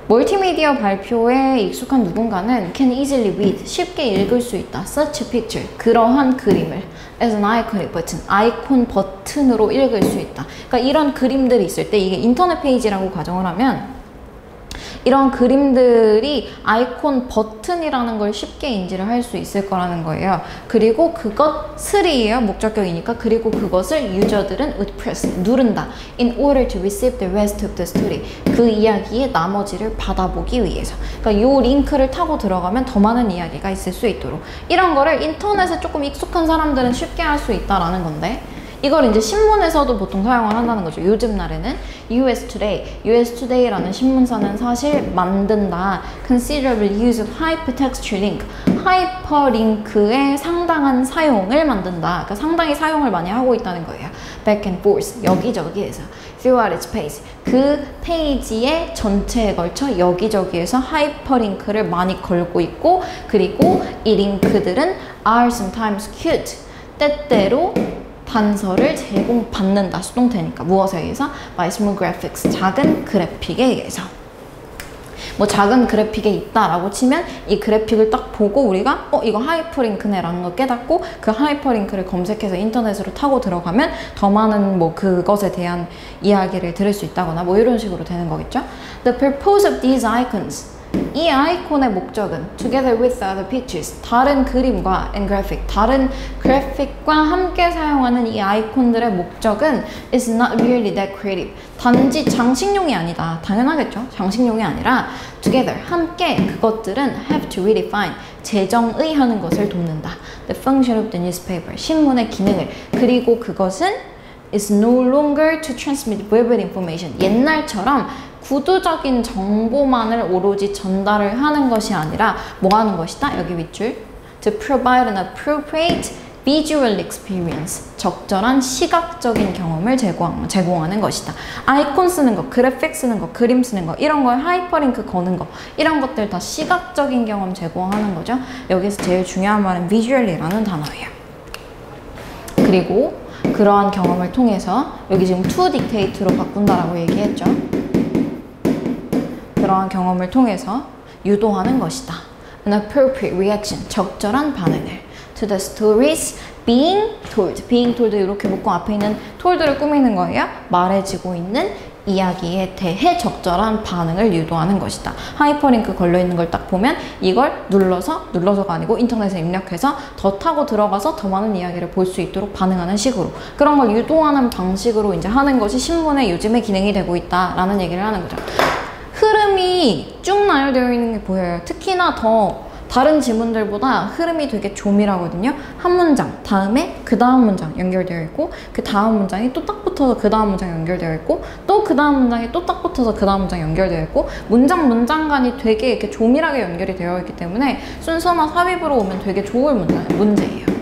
Speaker 1: 멀티미디어 발표에 익숙한 누군가는 can easily read, 쉽게 읽을 수 있다. such a picture, 그러한 그림을 as an iconic button, 아이콘 버튼으로 읽을 수 있다. 그러니까 이런 그림들이 있을 때, 이게 인터넷 페이지라고 가정을 하면 이런 그림들이 아이콘 버튼이라는 걸 쉽게 인지를 할 수 있을 거라는 거예요. 그리고 그것을이에요, 목적격이니까. 그리고 그것을 유저들은 would press, 누른다. in order to receive the rest of the story, 그 이야기의 나머지를 받아보기 위해서. 그러니까 요 링크를 타고 들어가면 더 많은 이야기가 있을 수 있도록. 이런 거를 인터넷에 조금 익숙한 사람들은 쉽게 할 수 있다라는 건데, 이걸 이제 신문에서도 보통 사용을 한다는 거죠. 요즘 날에는 US Today라는 신문사는 사실 만든다. considerable use of hypertextual link, 하이퍼링크의 상당한 사용을 만든다. 그러니까 상당히 사용을 많이 하고 있다는 거예요. back and forth, 여기저기에서. throughout its page, 그 페이지의 전체에 걸쳐 여기저기에서 하이퍼링크를 많이 걸고 있고, 그리고 이 링크들은 are sometimes cute, 때때로 단서를 제공받는다. 수동태니까. 무엇에 의해서? by small graphics, 작은 그래픽에 의해서. 뭐 작은 그래픽에 있다라고 치면 이 그래픽을 딱 보고 우리가 이거 하이퍼링크네 라는 걸 깨닫고 그 하이퍼링크를 검색해서 인터넷으로 타고 들어가면 더 많은 뭐 그것에 대한 이야기를 들을 수 있다거나 뭐 이런 식으로 되는 거겠죠. The purpose of these icons, 이 아이콘의 목적은 together with other pictures, 다른 그림과 and graphic, 다른 그래픽과 함께 사용하는 이 아이콘들의 목적은 is not really that creative, 단지 장식용이 아니다. 당연하겠죠. 장식용이 아니라 together, 함께 그것들은 have to redefine, 재정의하는 것을 돕는다. The function of the newspaper, 신문의 기능을. 그리고 그것은 is no longer to transmit vivid information, 옛날처럼 구두적인 정보만을 오로지 전달을 하는 것이 아니라 뭐 하는 것이다? 여기 윗줄. To provide an appropriate visual experience, 적절한 시각적인 경험을 제공하는 것이다. 아이콘 쓰는 거, 그래픽 쓰는 거, 그림 쓰는 거, 이런 거에 하이퍼링크 거는 거, 이런 것들 다 시각적인 경험 제공하는 거죠. 여기서 제일 중요한 말은 visual이라는 단어예요. 그리고 그러한 경험을 통해서, 여기 지금 to dictate로 바꾼다라고 얘기했죠. 그러한 경험을 통해서 유도하는 것이다. An appropriate reaction, 적절한 반응을. To the stories being told. being told 이렇게 묶고 앞에 있는 told를 꾸미는 거예요. 말해지고 있는 이야기에 대해 적절한 반응을 유도하는 것이다. 하이퍼링크 걸려있는 걸 딱 보면 이걸 눌러서가 아니고 인터넷에 입력해서 더 타고 들어가서 더 많은 이야기를 볼 수 있도록 반응하는 식으로, 그런 걸 유도하는 방식으로 이제 하는 것이 신문의 요즘의 기능이 되고 있다라는 얘기를 하는 거죠. 흐름이 쭉 나열되어 있는 게 보여요. 특히나 더 다른 지문들보다 흐름이 되게 조밀하거든요. 한 문장 다음에 그 다음 문장 연결되어 있고, 그 다음 문장이 또 딱 붙어서 그 다음 문장 연결되어 있고, 또 그 다음 문장이 또 딱 붙어서 그 다음 문장 연결되어 있고, 문장 간이 되게 이렇게 조밀하게 연결이 되어 있기 때문에 순서나 삽입으로 오면 되게 좋을 문제예요.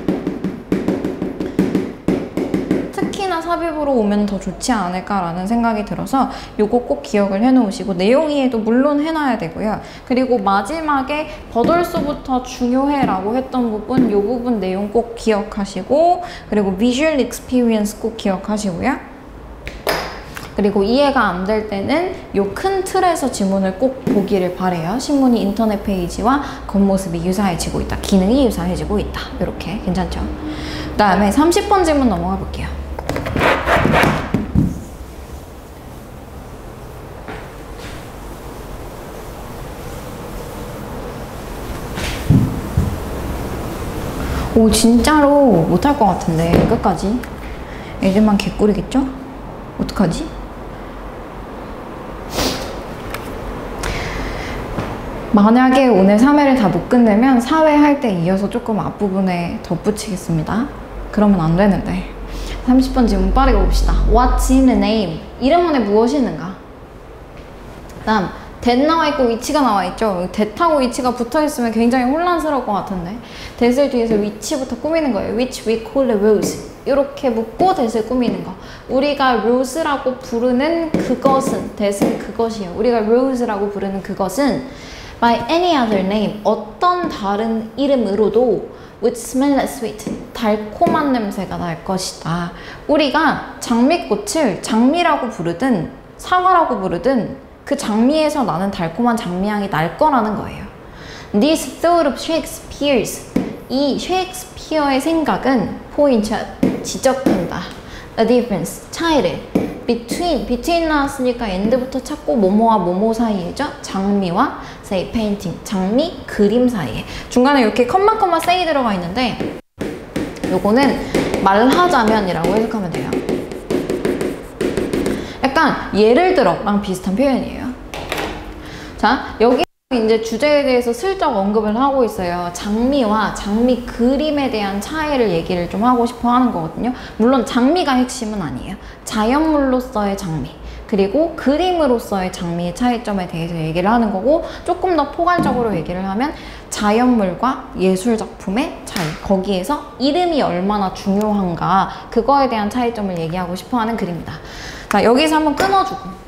Speaker 1: 삽입으로 오면 더 좋지 않을까라는 생각이 들어서 요거 꼭 기억을 해놓으시고, 내용 이해도 물론 해놔야 되고요. 그리고 마지막에 버덜소부터 중요해라고 했던 부분, 요 부분 내용 꼭 기억하시고, 그리고 visual experience 꼭 기억하시고요. 그리고 이해가 안 될 때는 요 큰 틀에서 지문을 꼭 보기를 바래요. 신문이 인터넷 페이지와 겉모습이 유사해지고 있다. 기능이 유사해지고 있다. 이렇게 괜찮죠? 그 다음에 30번 질문 넘어가 볼게요. 오, 진짜로 못할 것 같은데 끝까지. 애들만 개꿀이겠죠? 어떡하지? 만약에 오늘 3회를 다 못 끝내면 4회 할 때 이어서 조금 앞부분에 덧붙이겠습니다. 그러면 안 되는데. 30번 질문 빠르게 봅시다. What's in the name? 이름 안에 무엇이 있는가? 다음 that 나와 있고 위치가 나와 있죠. that하고 위치가 붙어 있으면 굉장히 혼란스러울 것 같은데 that을 뒤에서 위치부터 꾸미는 거예요. which we call the rose. 이렇게 묻고 that을 꾸미는 거. 우리가 rose라고 부르는 그것은, that은 그것이에요. 우리가 rose라고 부르는 그것은 by any other name, 어떤 다른 이름으로도 would smell like sweet, 달콤한 냄새가 날 것이다. 우리가 장미꽃을 장미라고 부르든 사과라고 부르든 그 장미에서 나는 달콤한 장미향이 날 거라는 거예요. This thought of Shakespeare's, 이 셰익스피어의 생각은 point out, 지적한다. A difference, 차이를. between 나왔으니까 and부터 찾고 뭐뭐와 뭐뭐 사이에죠. 장미와 say painting, 장미, 그림 사이에. 중간에 이렇게 컴마 say 들어가 있는데 요거는 말하자면이라고 해석하면 돼요. 약간 예를 들어랑 비슷한 표현이에요. 자, 여기 이제 주제에 대해서 슬쩍 언급을 하고 있어요. 장미와 장미 그림에 대한 차이를 얘기를 좀 하고 싶어 하는 거거든요. 물론 장미가 핵심은 아니에요. 자연물로서의 장미 그리고 그림으로서의 장미의 차이점에 대해서 얘기를 하는 거고, 조금 더 포괄적으로 얘기를 하면 자연물과 예술작품의 차이, 거기에서 이름이 얼마나 중요한가 그거에 대한 차이점을 얘기하고 싶어 하는 글입니다. 자, 여기서 한번 끊어주고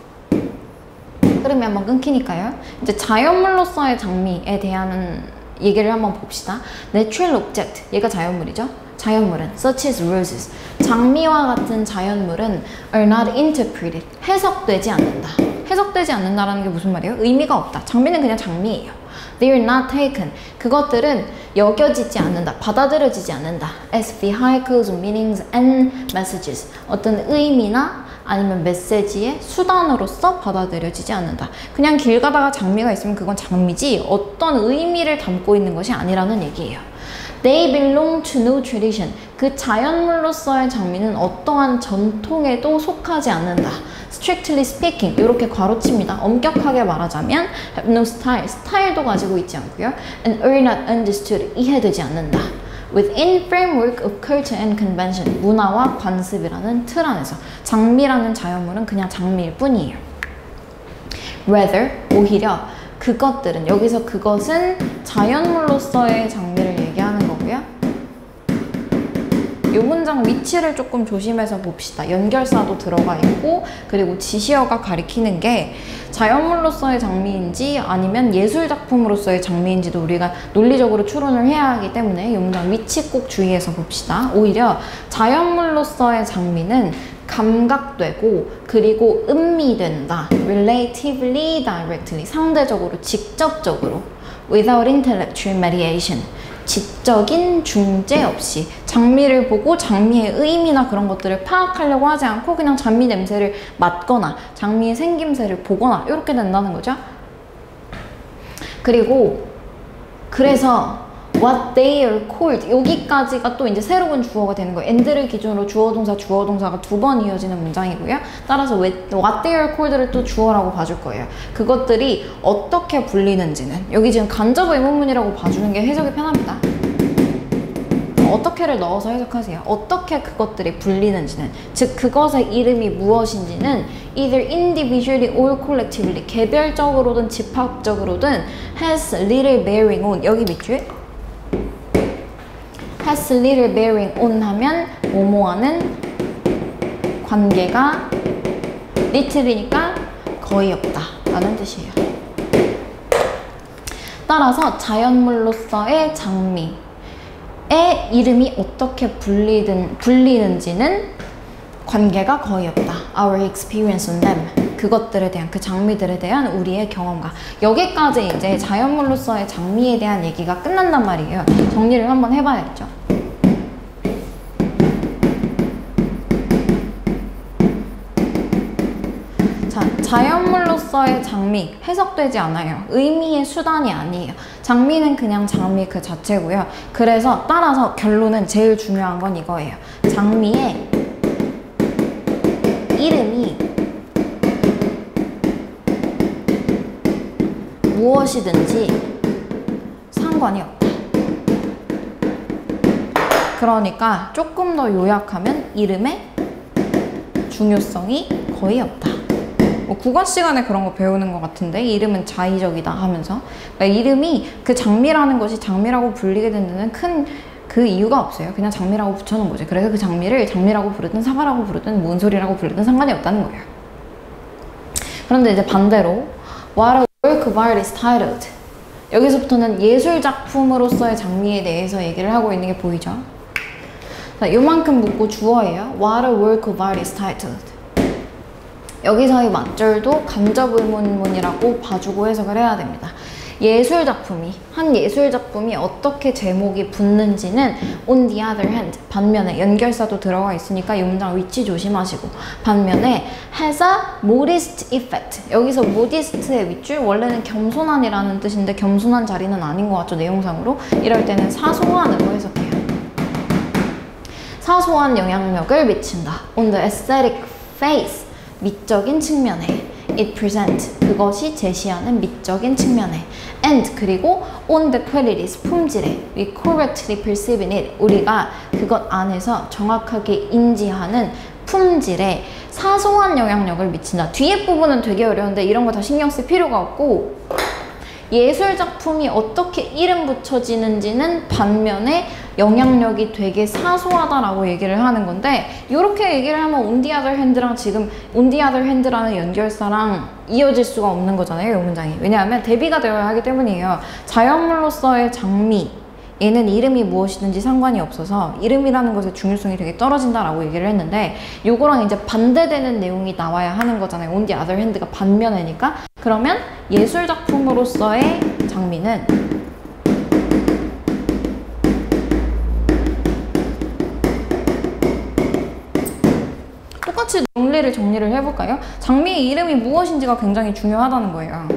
Speaker 1: 흐름이 한번 끊기니까요. 이제 자연물로서의 장미에 대한 얘기를 한번 봅시다. Natural object, 얘가 자연물이죠. 자연물은 such as roses, 장미와 같은 자연물은 are not interpreted, 해석되지 않는다. 해석되지 않는다라는 게 무슨 말이에요? 의미가 없다. 장미는 그냥 장미예요. They are not taken, 그것들은 여겨지지 않는다, 받아들여지지 않는다. as vehicles of meanings and messages, 어떤 의미나 아니면 메시지의 수단으로서 받아들여지지 않는다. 그냥 길 가다가 장미가 있으면 그건 장미지 어떤 의미를 담고 있는 것이 아니라는 얘기예요. They belong to no tradition, 그 자연물로서의 장미는 어떠한 전통에도 속하지 않는다. Strictly speaking, 이렇게 괄호칩니다. 엄격하게 말하자면 have no style, 스타일도 가지고 있지 않고요. and are not understood, 이해되지 않는다. Within framework of culture and convention, 문화와 관습이라는 틀 안에서 장미라는 자연물은 그냥 장미일 뿐이에요. Rather, 오히려 그것들은, 여기서 그것은 자연물로서의 장미를 얘기하는 거고요. 이 문장 위치를 조금 조심해서 봅시다. 연결사도 들어가 있고, 그리고 지시어가 가리키는 게 자연물로서의 장미인지 아니면 예술작품으로서의 장미인지도 우리가 논리적으로 추론을 해야 하기 때문에 이 문장 위치 꼭 주의해서 봅시다. 오히려 자연물로서의 장미는 감각되고 그리고 음미된다. Relatively directly, 상대적으로, 직접적으로. Without intellectual mediation, 지적인 중재 없이 장미를 보고 장미의 의미나 그런 것들을 파악하려고 하지 않고 그냥 장미 냄새를 맡거나 장미의 생김새를 보거나 이렇게 된다는 거죠. 그리고 그래서 what they are called, 여기까지가 또 이제 새로운 주어가 되는 거예요. and를 기준으로 주어 동사 주어 동사가 두 번 이어지는 문장이고요. 따라서 what they are called를 또 주어라고 봐줄 거예요. 그것들이 어떻게 불리는지는, 여기 지금 간접 의문문이라고 봐주는 게 해석이 편합니다. 어떻게를 넣어서 해석하세요. 어떻게 그것들이 불리는지는, 즉 그것의 이름이 무엇인지는 either individually or collectively, 개별적으로든 집합적으로든 has little bearing on, 여기 밑줄 has little bearing on 하면 뭐뭐하는 관계가 little이니까 거의 없다 라는 뜻이에요. 따라서 자연물로서의 장미의 이름이 어떻게 불리는지는 관계가 거의 없다. Our experience on them. 그것들에 대한, 그 장미들에 대한 우리의 경험과. 여기까지 이제 자연물로서의 장미에 대한 얘기가 끝난단 말이에요. 정리를 한번 해봐야겠죠. 자, 자연물로서의 장미 해석되지 않아요. 의미의 수단이 아니에요. 장미는 그냥 장미 그 자체고요. 그래서 따라서 결론은 제일 중요한 건 이거예요. 장미의 이름이 무엇이든지 상관이 없다. 그러니까 조금 더 요약하면 이름의 중요성이 거의 없다. 뭐 국어 시간에 그런 거 배우는 것 같은데, 이름은 자의적이다 하면서. 그러니까 이름이 그 장미라는 것이 장미라고 불리게 된 데는 큰 그 이유가 없어요. 그냥 장미라고 붙여놓은 거지. 그래서 그 장미를 장미라고 부르든 사과라고 부르든 뭔 소리라고 부르든 상관이 없다는 거예요. 그런데 이제 반대로 What a work of art is titled. 여기서부터는 예술작품으로서의 장미에 대해서 얘기를 하고 있는 게 보이죠? 자, 요만큼 묻고 주어예요. What a work of art is titled. 여기서의 맞절도 간접의문문이라고 봐주고 해석을 해야 됩니다. 한 예술작품이 어떻게 제목이 붙는지는 on the other hand, 반면에 연결사도 들어가 있으니까 이 문장 위치 조심하시고, 반면에 has a modest effect. 여기서 modest의 윗줄, 원래는 겸손한이라는 뜻인데 겸손한 자리는 아닌 것 같죠, 내용상으로. 이럴 때는 사소한으로 해석해요. 사소한 영향력을 미친다. on the aesthetic face, 미적인 측면에. it present, 그것이 제시하는 미적인 측면에. and, 그리고 on the qualities, 품질에. we correctly perceive it, 우리가 그것 안에서 정확하게 인지하는 품질에 사소한 영향력을 미친다. 뒤에 부분은 되게 어려운데 이런 거 다 신경 쓸 필요가 없고, 예술작품이 어떻게 이름 붙여지는지는 반면에 영향력이 되게 사소하다라고 얘기를 하는 건데, 이렇게 얘기를 하면 on the other hand랑 지금 on the other hand라는 연결사랑 이어질 수가 없는 거잖아요, 이 문장이. 왜냐하면 대비가 되어야 하기 때문이에요. 자연물로서의 장미, 얘는 이름이 무엇이든지 상관이 없어서 이름이라는 것의 중요성이 되게 떨어진다라고 얘기를 했는데, 요거랑 이제 반대되는 내용이 나와야 하는 거잖아요. on the other hand가 반면이니까. 그러면 예술작품으로서의 장미는 똑같이 논리를 정리를 해볼까요? 장미의 이름이 무엇인지가 굉장히 중요하다는 거예요.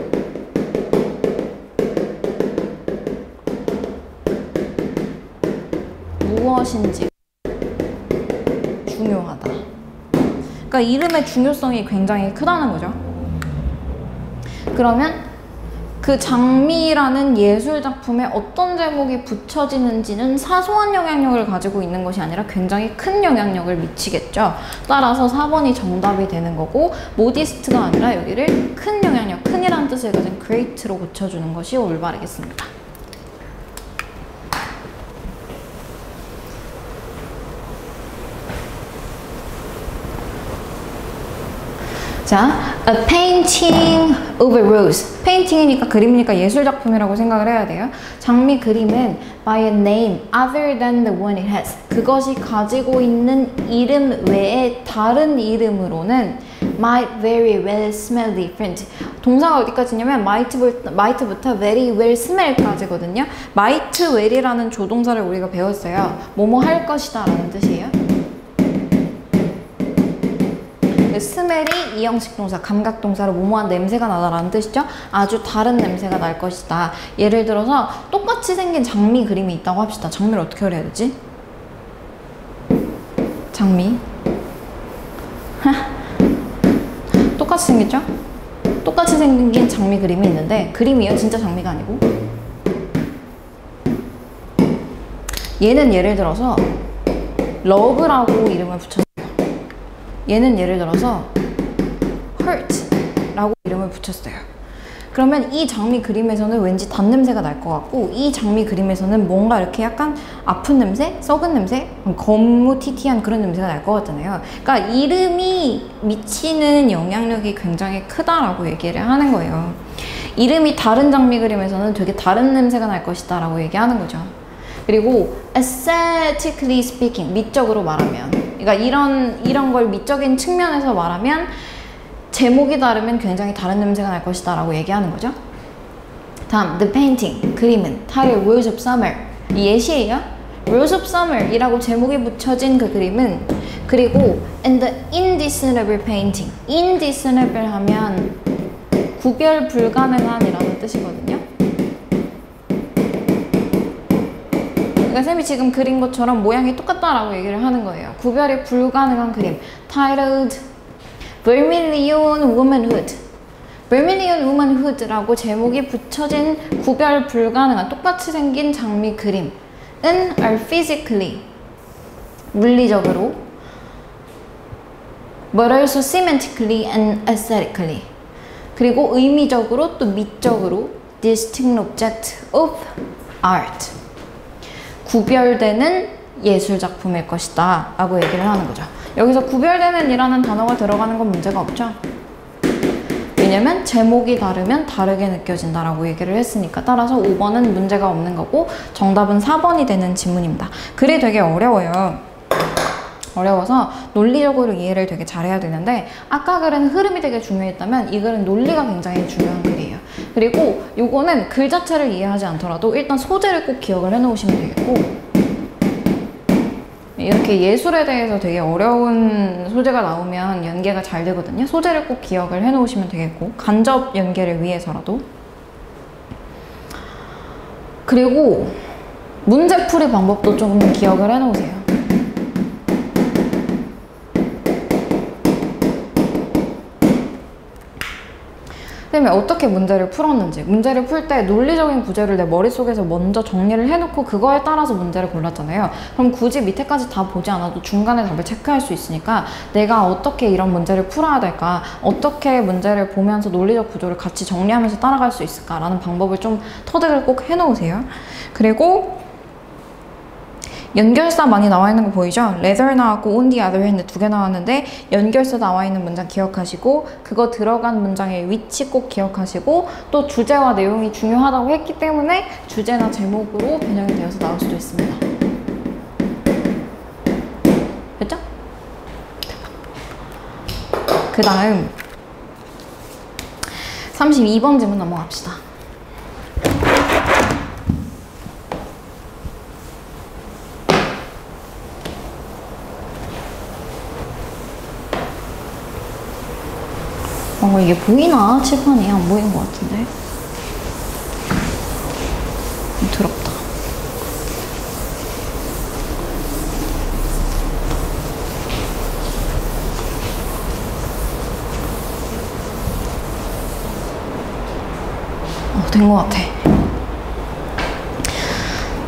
Speaker 1: 무엇인지 중요하다. 그러니까 이름의 중요성이 굉장히 크다는 거죠. 그러면 그 장미라는 예술작품에 어떤 제목이 붙여지는지는 사소한 영향력을 가지고 있는 것이 아니라 굉장히 큰 영향력을 미치겠죠. 따라서 4번이 정답이 되는 거고, modest가 아니라 여기를 큰 영향력, 큰이라는 뜻을 가진 great로 고쳐주는 것이 올바르겠습니다. 자, a painting of a rose. 페인팅이니까 그림이니까 예술작품이라고 생각을 해야 돼요. 장미 그림은 by a name other than the one it has. 그것이 가지고 있는 이름 외에 다른 이름으로는 might very well smell different. 동사가 어디까지냐면 might부터 very well smell까지거든요. might well이라는 조동사를 우리가 배웠어요. 뭐뭐 할 것이다 라는 뜻이에요. 스멜이 이형식 동사, 감각 동사로 뭐뭐한 냄새가 나다라는 뜻이죠. 아주 다른 냄새가 날 것이다. 예를 들어서 똑같이 생긴 장미 그림이 있다고 합시다. 장미를 어떻게 그려야 되지? 장미 똑같이 생겼죠? 똑같이 생긴 장미 그림이 있는데, 그림이에요. 진짜 장미가 아니고. 얘는 예를 들어서 러브라고 이름을 붙였어요. 얘는 예를 들어서 hurt라고 이름을 붙였어요. 그러면 이 장미 그림에서는 왠지 단 냄새가 날 것 같고, 이 장미 그림에서는 뭔가 이렇게 약간 아픈 냄새, 썩은 냄새, 거무튀튀한 그런 냄새가 날 것 같잖아요. 그러니까 이름이 미치는 영향력이 굉장히 크다라고 얘기를 하는 거예요. 이름이 다른 장미 그림에서는 되게 다른 냄새가 날 것이다 라고 얘기하는 거죠. 그리고 aesthetically speaking, 미적으로 말하면, 그러니까 이런 걸 미적인 측면에서 말하면 제목이 다르면 굉장히 다른 냄새가 날 것이다 라고 얘기하는 거죠. 다음, the painting, 그림은 타이틀 Rose of Summer, 이 예시예요. Rose of Summer 이라고 제목이 붙여진 그 그림은, 그리고 and the indiscernible painting, indiscernible 하면 구별 불가능한 이라는 뜻이거든요. 그러니까 쌤이 지금 그린 것처럼 모양이 똑같다라고 얘기를 하는 거예요. 구별이 불가능한 그림, titled Vermilion Womanhood, Vermilion Womanhood라고 제목이 붙여진 구별 불가능한 똑같이 생긴 장미 그림은 are physically, 물리적으로, but also semantically and aesthetically, 그리고 의미적으로 또 미적으로 distinct object of art, 구별되는 예술작품일 것이다 라고 얘기를 하는 거죠. 여기서 구별되는 이라는 단어가 들어가는 건 문제가 없죠. 왜냐면 제목이 다르면 다르게 느껴진다라고 얘기를 했으니까. 따라서 5번은 문제가 없는 거고 정답은 4번이 되는 지문입니다. 글이 되게 어려워요. 어려워서 논리적으로 이해를 되게 잘해야 되는데, 아까 글은 흐름이 되게 중요했다면 이 글은 논리가 굉장히 중요한 글이에요. 그리고 요거는 글 자체를 이해하지 않더라도 일단 소재를 꼭 기억을 해 놓으시면 되겠고, 이렇게 예술에 대해서 되게 어려운 소재가 나오면 연계가 잘 되거든요. 소재를 꼭 기억을 해 놓으시면 되겠고, 간접 연계를 위해서라도. 그리고 문제풀이 방법도 조금 기억을 해 놓으세요. 그다음에 어떻게 문제를 풀었는지, 문제를 풀 때 논리적인 구조를 내 머릿속에서 먼저 정리를 해놓고 그거에 따라서 문제를 골랐잖아요. 그럼 굳이 밑에까지 다 보지 않아도 중간에 답을 체크할 수 있으니까 내가 어떻게 이런 문제를 풀어야 될까, 어떻게 문제를 보면서 논리적 구조를 같이 정리하면서 따라갈 수 있을까라는 방법을 좀 터득을 꼭 해놓으세요. 그리고 연결사 많이 나와 있는 거 보이죠? leather 나왔고 on the other hand 2개 나왔는데 연결사 나와 있는 문장 기억하시고, 그거 들어간 문장의 위치 꼭 기억하시고, 또 주제와 내용이 중요하다고 했기 때문에 주제나 제목으로 변형이 되어서 나올 수도 있습니다. 됐죠? 그 다음 32번 질문 넘어갑시다. 이게 보이나? 칠판이 안 보이는 것 같은데. 더럽다. 된 것 같아.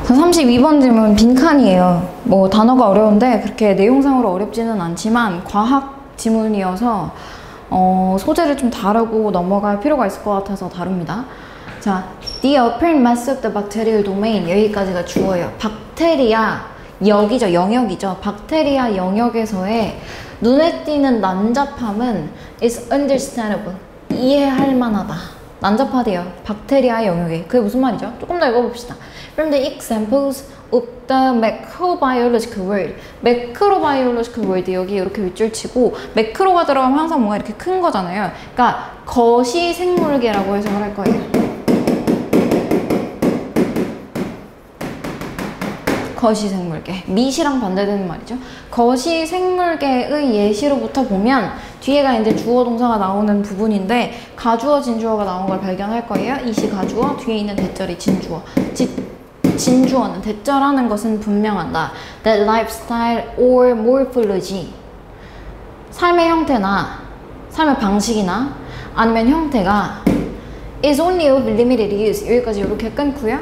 Speaker 1: 32번 질문 빈칸이에요. 뭐 단어가 어려운데 그렇게 내용상으로 어렵지는 않지만 과학 지문이어서 소재를 좀 다루고 넘어갈 필요가 있을 것 같아서 다룹니다. 자, the apparent mass of the bacterial domain, 여기까지가 주어예요. 박테리아 여기죠, 영역이죠. 박테리아 영역에서의 눈에 띄는 난잡함은 is understandable, 이해할 만하다. 난잡하대요, 박테리아 영역에. 그게 무슨 말이죠? 조금 더 읽어봅시다. From the examples of the macrobiological world, macrobiological world, 여기 이렇게 윗줄 치고 매크로가 들어가면 항상 뭔가 이렇게 큰 거잖아요. 그러니까 거시생물계라고 해석을 할 거예요. 거시생물계, 미시랑 반대되는 말이죠. 거시생물계의 예시로부터 보면 뒤에가 이제 주어 동사가 나오는 부분인데 가주어 진주어가 나온 걸 발견할 거예요. 이시 가주어, 뒤에 있는 대절이 진주어. 진주어는 대절하는 것은 분명하다. That lifestyle or morphology, 삶의 형태나 삶의 방식이나 아니면 형태가 is only of limited use, 여기까지 이렇게 끊고요.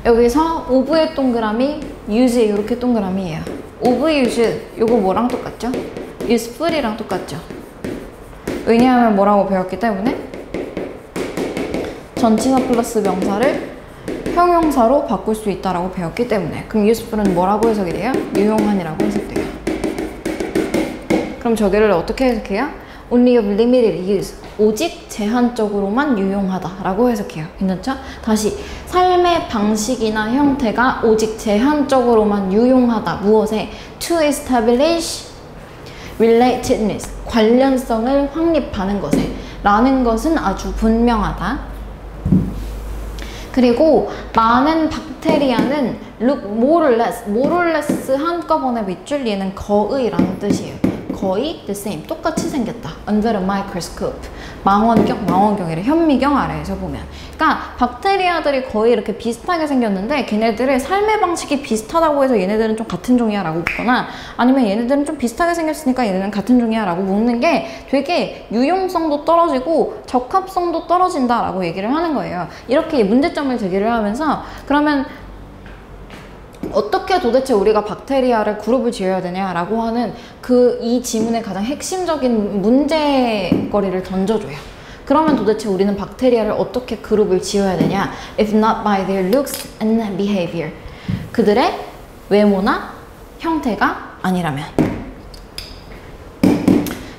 Speaker 1: 여기서 of의 동그라미, use의 이렇게 동그라미예요. of use, 요거 뭐랑 똑같죠? useful이랑 똑같죠? 왜냐하면 뭐라고 배웠기 때문에 전치사 플러스 명사를 형용사로 바꿀 수 있다라고 배웠기 때문에. 그럼 useful은 뭐라고 해석이 돼요? 유용한이라고 해석돼요. 그럼 저기를 어떻게 해석해요? only of limited use, 오직 제한적으로만 유용하다 라고 해석해요. 괜찮죠? 다시 삶의 방식이나 형태가 오직 제한적으로만 유용하다. 무엇에? To establish relatedness, 관련성을 확립하는 것에 라는 것은 아주 분명하다. 그리고 많은 박테리아는 look more or less 한꺼번에 밑줄 얘는 거의라는 뜻이에요. 거의 the same, 똑같이 생겼다. under a microscope, 망원경이래. 현미경 아래에서 보면. 그러니까 박테리아들이 거의 이렇게 비슷하게 생겼는데 걔네들의 삶의 방식이 비슷하다고 해서 얘네들은 좀 같은 종이야 라고 묻거나 아니면 얘네들은 좀 비슷하게 생겼으니까 얘네는 같은 종이야 라고 묻는 게 되게 유용성도 떨어지고 적합성도 떨어진다 라고 얘기를 하는 거예요. 이렇게 문제점을 제기를 하면서 그러면 어떻게 도대체 우리가 박테리아를 그룹을 지어야 되냐라고 하는 이 지문의 가장 핵심적인 문제거리를 던져줘요. 그러면 도대체 우리는 박테리아를 어떻게 그룹을 지어야 되냐? If not by their looks and behavior. 그들의 외모나 형태가 아니라면.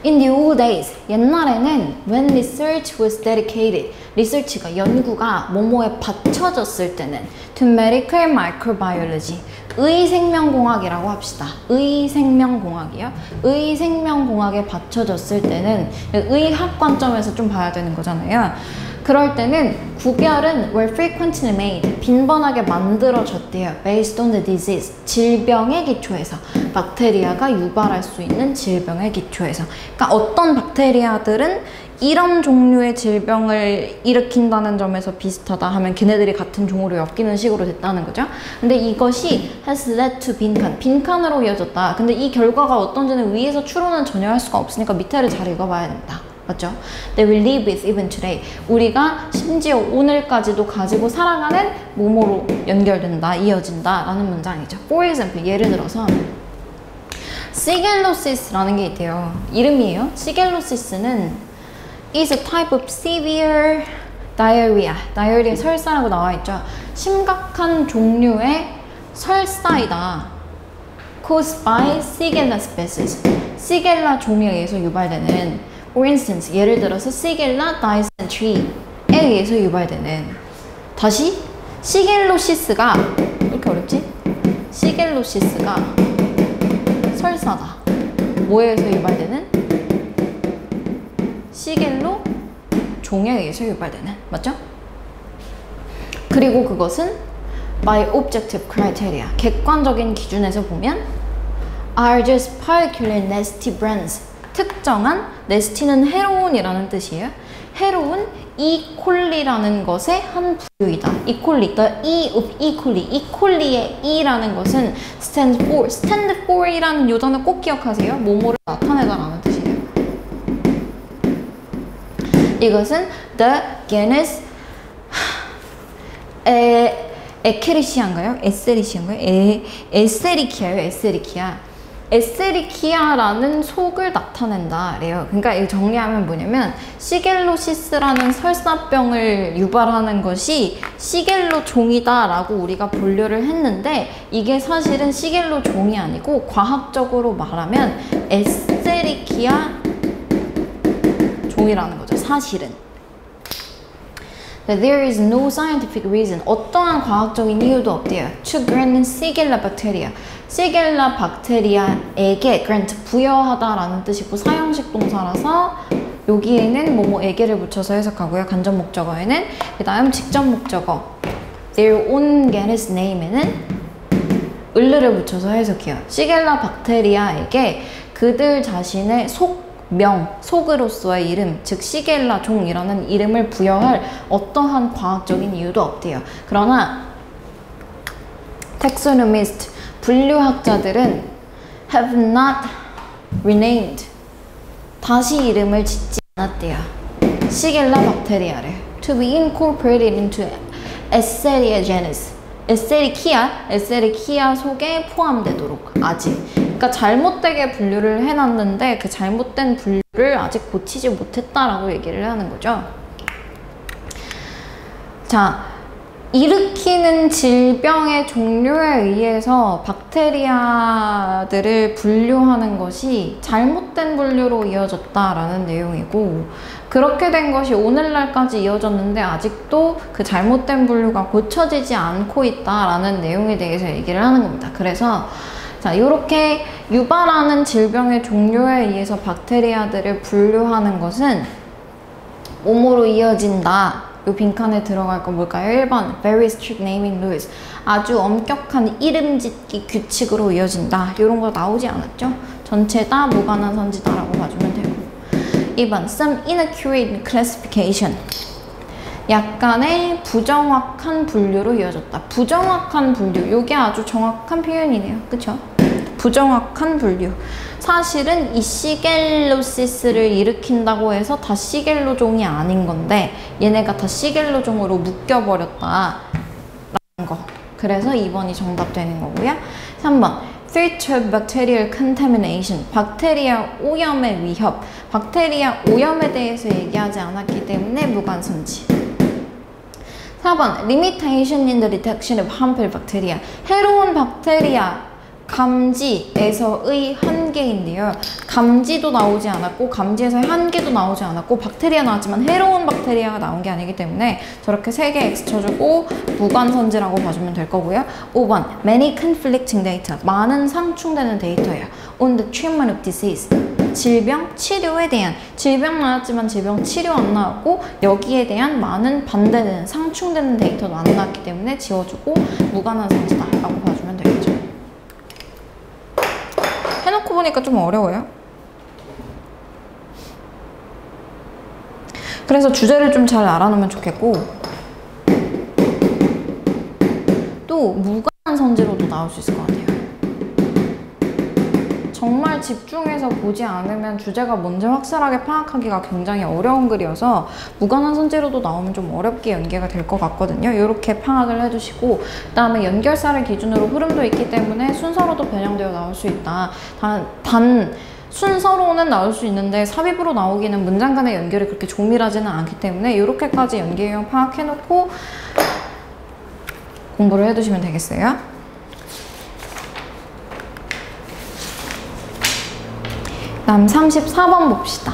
Speaker 1: In the old days, 옛날에는 when research was dedicated, 리서치가 연구가 뭐뭐에 바쳐졌을 때는 to medical microbiology, 의생명공학이라고 합시다. 의생명공학이요. 의생명공학에 바쳐졌을 때는 의학 관점에서 좀 봐야 되는 거잖아요. 그럴 때는 구별은 were frequently made, 빈번하게 만들어졌대요. based on the disease, 질병의 기초에서. 박테리아가 유발할 수 있는 질병의 기초에서. 그러니까 어떤 박테리아들은 이런 종류의 질병을 일으킨다는 점에서 비슷하다 하면 걔네들이 같은 종으로 엮이는 식으로 됐다는 거죠. 근데 이것이 has led to 빈칸으로 이어졌다. 근데 이 결과가 어떤지는 위에서 추론은 전혀 할 수가 없으니까 밑에를 잘 읽어봐야 된다. 맞죠? They will live with even today. 우리가 심지어 오늘까지도 가지고 살아가는 뭐뭐로 연결된다, 이어진다 라는 문장이죠. For example, 예를 들어서 시겔로시스라는 게 있대요. 이름이에요. 시겔로시스는 is a type of severe diarrhea. diarrhea 설사라고 나와 있죠. 심각한 종류의 설사이다. caused by Shigella species. 시겔라 종에 의해서 유발되는 For instance, 예를 들어서 Shigella dysentery에 의해서 유발되는 다시 시겔로시스가 왜 이렇게 어렵지? 시겔로시스가 설사다. 뭐에 의해서 유발되는? 시겔로 종에 의해서 유발되는. 맞죠? 그리고 그것은 by objective criteria, 객관적인 기준에서 보면 are just particular nasty brands, 특정한, 네스티는 해로운이라는 뜻이에요. 해로운 이콜리라는 것의 한 부류이다. 이콜리, the E of 이콜리. 이콜리의 E라는 것은 stand for이라는 요단을 꼭 기억하세요. 뭐뭐를 나타내다라는 뜻이에요. 이것은 the genus 에케리시아인가요? 에세리시아인가요? 에세리키아요. 에세리키아라는 속을 나타낸다 래요. 그러니까 이거 정리하면 뭐냐면 시겔로시스라는 설사병을 유발하는 것이 시겔로 종이다 라고 우리가 분류를 했는데 이게 사실은 시겔로 종이 아니고 과학적으로 말하면 에세리키아 종이라는 거죠. 사실은. There is no scientific reason, 어떠한 과학적인 이유도 없대요. To grant Shigella bacteria, 시겔라 박테리아에게 grant, 부여하다라는 뜻이고 사형식 동사라서 여기에는 뭐뭐에게를 붙여서 해석하고요. 간접 목적어에는. 그 다음 직접 목적어 their own genus name에는 을를 붙여서 해석해요. 시겔라 박테리아에게 그들 자신의 속으로서의 이름, 즉 시겔라 종이라는 이름을 부여할 어떠한 과학적인 이유도 없대요. 그러나 taxonomist, 분류학자들은 have not renamed, 다시 이름을 짓지 않았대요. 시겔라 박테리아를 to be incorporated into Escherichia genus, 에세리키아 속에 포함되도록 아직. 그러니까 잘못되게 분류를 해놨는데 그 잘못된 분류를 아직 고치지 못했다라고 얘기를 하는 거죠. 자, 일으키는 질병의 종류에 의해서 박테리아들을 분류하는 것이 잘못된 분류로 이어졌다라는 내용이고, 그렇게 된 것이 오늘날까지 이어졌는데 아직도 그 잘못된 분류가 고쳐지지 않고 있다라는 내용에 대해서 얘기를 하는 겁니다. 그래서 자, 이렇게 유발하는 질병의 종류에 의해서 박테리아들을 분류하는 것은 뭐뭐로 이어진다. 요 빈칸에 들어갈 건 뭘까요? 1번 Very strict naming rules. 아주 엄격한 이름 짓기 규칙으로 이어진다. 이런 거 나오지 않았죠? 전체 다 무관한 선지다라고 봐주면 되고. 2번 Some inaccurate classification. 약간의 부정확한 분류로 이어졌다. 부정확한 분류. 요게 아주 정확한 표현이네요. 그쵸? 부정확한 분류. 사실은 이 시겔로시스를 일으킨다고 해서 다 시겔로종이 아닌 건데 얘네가 다 시겔로종으로 묶여버렸다 라는 거. 그래서 2번이 정답 되는 거고요. 3번 Threat of bacterial contamination. 박테리아 오염의 위협. 박테리아 오염에 대해서 얘기하지 않았기 때문에 무관선지. 4번 Limitation in the detection of harmful bacteria. 해로운 박테리아 감지에서의 한계인데요. 감지도 나오지 않았고 감지에서의 한계도 나오지 않았고 박테리아 나왔지만 해로운 박테리아가 나온 게 아니기 때문에 저렇게 3개 X 쳐주고 무관선지라고 봐주면 될 거고요. 5번 Many conflicting data. 많은 상충되는 데이터예요. On the treatment of disease. 질병 치료에 대한. 질병 나왔지만 질병 치료 안 나왔고 여기에 대한 많은 반대되는 상충되는 데이터도 안 나왔기 때문에 지워주고 무관한 선지다 라고 봐주면 되겠죠. 해놓고 보니까 좀 어려워요. 그래서 주제를 좀 잘 알아놓으면 좋겠고, 또 무관한 선지로도 나올 수 있을 것 같아요. 정말 집중해서 보지 않으면 주제가 뭔지 확실하게 파악하기가 굉장히 어려운 글이어서 무관한 선지로도 나오면 좀 어렵게 연계가 될 것 같거든요. 이렇게 파악을 해주시고, 그 다음에 연결사를 기준으로 흐름도 있기 때문에 순서로도 변형되어 나올 수 있다. 단 순서로는 나올 수 있는데 삽입으로 나오기는 문장 간의 연결이 그렇게 조밀하지는 않기 때문에 이렇게까지 연계 유형 파악해놓고 공부를 해두시면 되겠어요. 다음 34번 봅시다.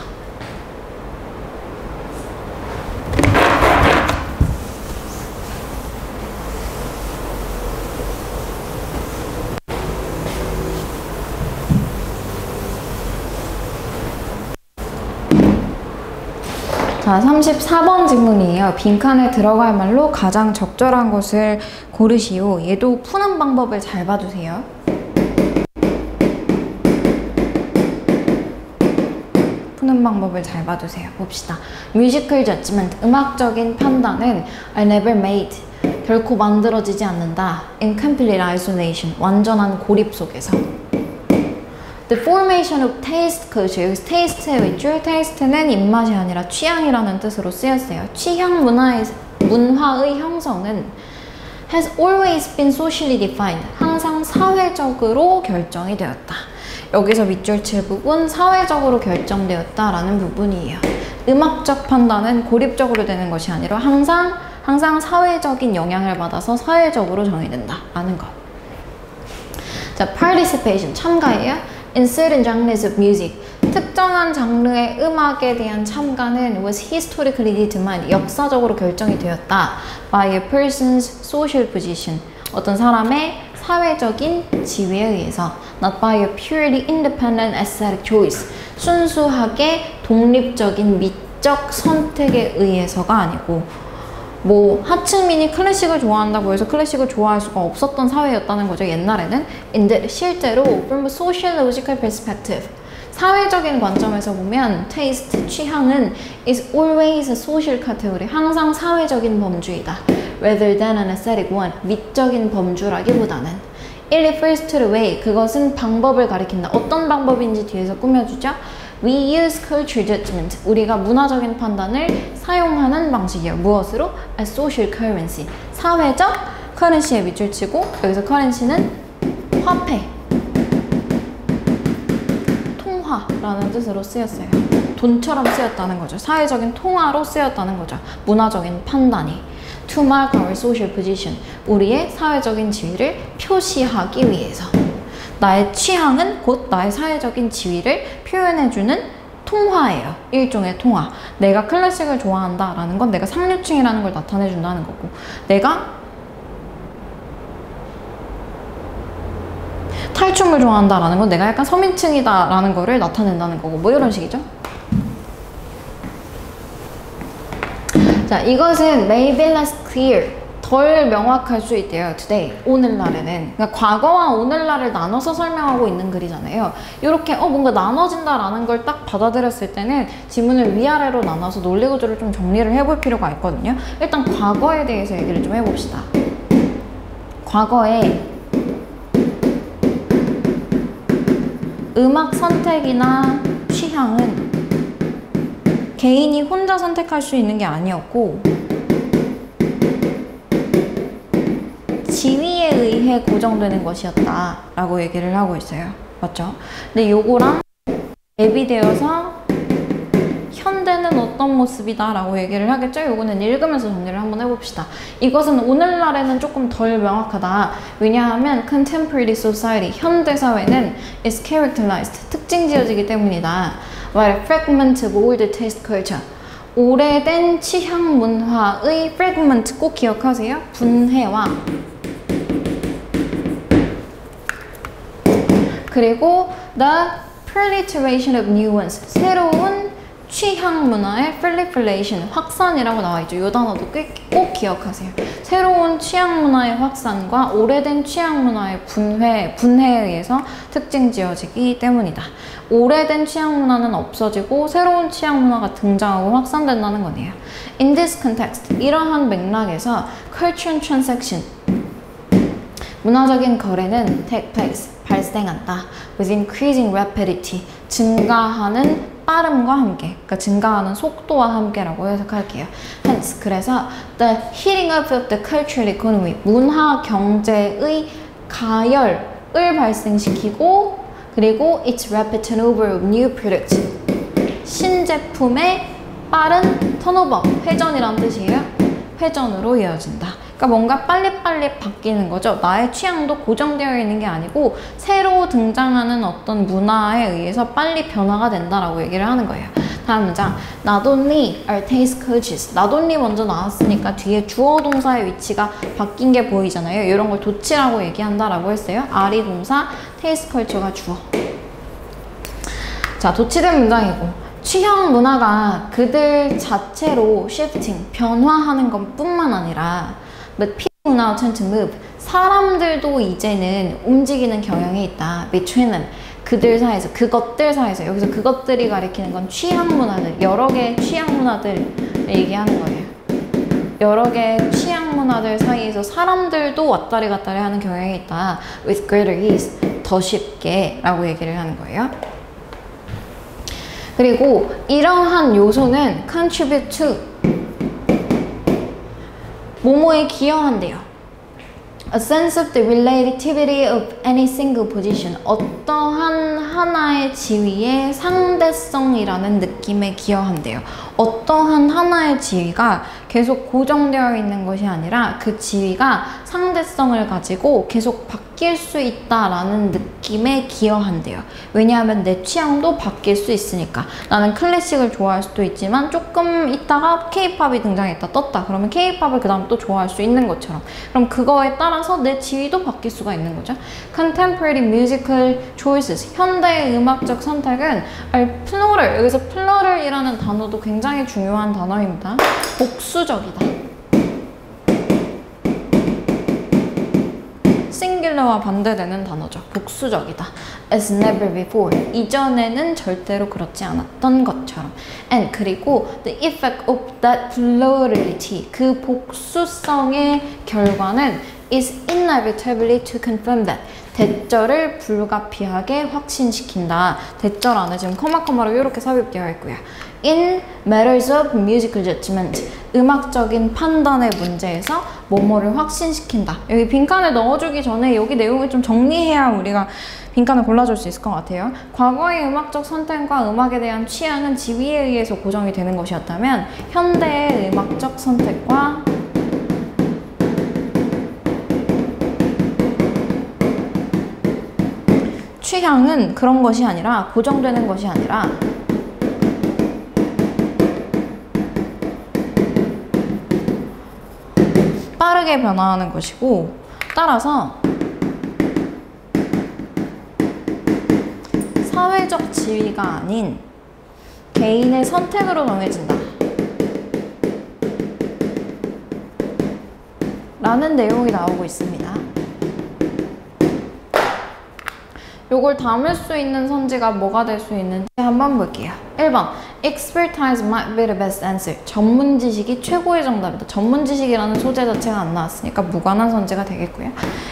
Speaker 1: 자, 34번 질문이에요. 빈칸에 들어갈 말로 가장 적절한 것을 고르시오. 얘도 푸는 방법을 잘 봐주세요. 푸는 방법을 잘 봐주세요. 봅시다. Musical judgment, 음악적인 판단은 I never made, 결코 만들어지지 않는다. In complete isolation, 완전한 고립 속에서. The formation of taste culture, 여기서 taste의 윗줄, taste는 입맛이 아니라 취향이라는 뜻으로 쓰였어요. 취향 문화의 형성은 has always been socially defined, 항상 사회적으로 결정이 되었다. 여기서 밑줄 칠 부분 사회적으로 결정되었다라는 부분이에요. 음악적 판단은 고립적으로 되는 것이 아니라 항상 사회적인 영향을 받아서 사회적으로 정의된다라는 것. 자, participation, 참가예요. In certain genres of music, 특정한 장르의 음악에 대한 참가는 was historically determined, 역사적으로 결정이 되었다. By a person's social position, 어떤 사람의 사회적인 지위에 의해서. Not by a purely independent aesthetic choice, 순수하게 독립적인 미적 선택에 의해서가 아니고, 뭐 하층민이 클래식을 좋아한다고 해서 클래식을 좋아할 수가 없었던 사회였다는 거죠. 옛날에는. 근데 실제로 from a sociological perspective, 사회적인 관점에서 보면 taste, 취향은 is always a social category, 항상 사회적인 범주이다. rather than an aesthetic one, 미적인 범주라기보다는. It refers to the way, 그것은 방법을 가리킨다. 어떤 방법인지 뒤에서 꾸며주죠. We use cultural judgment, 우리가 문화적인 판단을 사용하는 방식이에요. 무엇으로? A social currency, 사회적 currency에 밑줄 치고, 여기서 currency는 화폐, 통화라는 뜻으로 쓰였어요. 돈처럼 쓰였다는 거죠. 사회적인 통화로 쓰였다는 거죠. 문화적인 판단이. to mark our social position. 우리의 사회적인 지위를 표시하기 위해서. 나의 취향은 곧 나의 사회적인 지위를 표현해주는 통화예요. 일종의 통화. 내가 클래식을 좋아한다라는 건 내가 상류층이라는 걸 나타내준다는 거고, 내가 탈춤을 좋아한다라는 건 내가 약간 서민층이다라는 거를 나타낸다는 거고, 뭐 이런 식이죠. 자, 이것은 maybe less clear, 덜 명확할 수 있대요. today, 오늘날에는. 그러니까 과거와 오늘날을 나눠서 설명하고 있는 글이잖아요. 이렇게 뭔가 나눠진다라는 걸 딱 받아들였을 때는 지문을 위아래로 나눠서 논리 구조를 좀 정리를 해볼 필요가 있거든요. 일단 과거에 대해서 얘기를 좀 해봅시다. 과거에 음악 선택이나 취향은 개인이 혼자 선택할 수 있는 게 아니었고 지위에 의해 고정되는 것이었다 라고 얘기를 하고 있어요. 맞죠? 근데 요거랑 대비되어서 현대는 어떤 모습이다 라고 얘기를 하겠죠? 요거는 읽으면서 정리를 한번 해봅시다. 이것은 오늘날에는 조금 덜 명확하다. 왜냐하면 contemporary society, 현대사회는 is characterized, 특징 지어지기 때문이다. by a fragment of old taste culture. 오래된 취향 문화의 fragment 꼭 기억하세요. 분해와 그리고 the proliferation of new ones, 새로운 취향 문화의 proliferation, 확산이라고 나와 있죠. 이 단어도 꼭 기억하세요. 새로운 취향 문화의 확산과 오래된 취향 문화의 분해에 의해서 특징 지어지기 때문이다. 오래된 취향 문화는 없어지고 새로운 취향 문화가 등장하고 확산된다는 거네요. In this context, 이러한 맥락에서 cultural transaction, 문화적인 거래는 take place, 발생한다. with increasing rapidity, 증가하는 빠름과 함께, 그러니까 증가하는 속도와 함께라고 해석할게요. Hence, 그래서 the heating up of the cultural economy, 문화 경제의 가열을 발생시키고, 그리고 its rapid turnover of new products, 신제품의 빠른 턴오버, 회전이란 뜻이에요. 회전으로 이어진다. 그러니까 뭔가 빨리빨리 바뀌는 거죠. 나의 취향도 고정되어 있는 게 아니고 새로 등장하는 어떤 문화에 의해서 빨리 변화가 된다라고 얘기를 하는 거예요. 다음 문장. Not only are taste cultures, not only 먼저 나왔으니까 뒤에 주어 동사의 위치가 바뀐 게 보이잖아요. 이런 걸 도치라고 얘기한다라고 했어요. are이 동사, taste culture가 주어. 자, 도치된 문장이고, 취향 문화가 그들 자체로 shifting, 변화하는 것 뿐만 아니라 but people now tend to move, 사람들도 이제는 움직이는 경향이 있다. between them, 그들 사이에서, 그것들 사이에서. 여기서 그것들이 가리키는 건 취향 문화들, 여러 개의 취향 문화들을 얘기하는 거예요. 여러 개의 취향 문화들 사이에서 사람들도 왔다리 갔다리 하는 경향이 있다. with greater ease, 더 쉽게 라고 얘기를 하는 거예요. 그리고 이러한 요소는 contribute to, 뭐뭐에 기여한대요. A sense of the relativity of any single position, 어떠한 하나의 지위의 상대성이라는 느낌에 기여한대요. 어떠한 하나의 지위가 계속 고정되어 있는 것이 아니라 그 지위가 상대성을 가지고 계속 바뀔 수 있다라는 느낌에 기여한대요. 왜냐하면 내 취향도 바뀔 수 있으니까. 나는 클래식을 좋아할 수도 있지만 조금 있다가 K-팝이 등장했다, 떴다. 그러면 K-팝을 그 다음 또 좋아할 수 있는 것처럼. 그럼 그거에 따라서 내 지위도 바뀔 수가 있는 거죠. Contemporary musical choices, 현대의 음악적 선택은 are plural, 여기서 plural이라는 단어도 굉장히 중요한 단어입니다. 복수적이다. 싱귤러와 반대되는 단어죠. 복수적이다. As never before, 이전에는 절대로 그렇지 않았던 것처럼. And 그리고 the effect of that plurality, 그 복수성의 결과는 is inevitably to confirm that, 대절을 불가피하게 확신시킨다. 대절 안에 지금 커마커마로 이렇게 삽입되어 있고요. In matters of musical judgment, 음악적인 판단의 문제에서 뭐뭐를 확신시킨다. 여기 빈칸에 넣어주기 전에 여기 내용을 좀 정리해야 우리가 빈칸을 골라줄 수 있을 것 같아요. 과거의 음악적 선택과 음악에 대한 취향은 지위에 의해서 고정이 되는 것이었다면 현대의 음악적 선택과 취향은 그런 것이 아니라 고정되는 것이 아니라 빠르게 변화하는 것이고 따라서 사회적 지위가 아닌 개인의 선택으로 정해진다 라는 내용이 나오고 있습니다. 요걸 담을 수 있는 선지가 뭐가 될 수 있는지 한번 볼게요. 1번 Expertise might be the best answer. 전문 지식이 최고의 정답이다. 전문 지식이라는 소재 자체가 안 나왔으니까 무관한 선지가 되겠고요.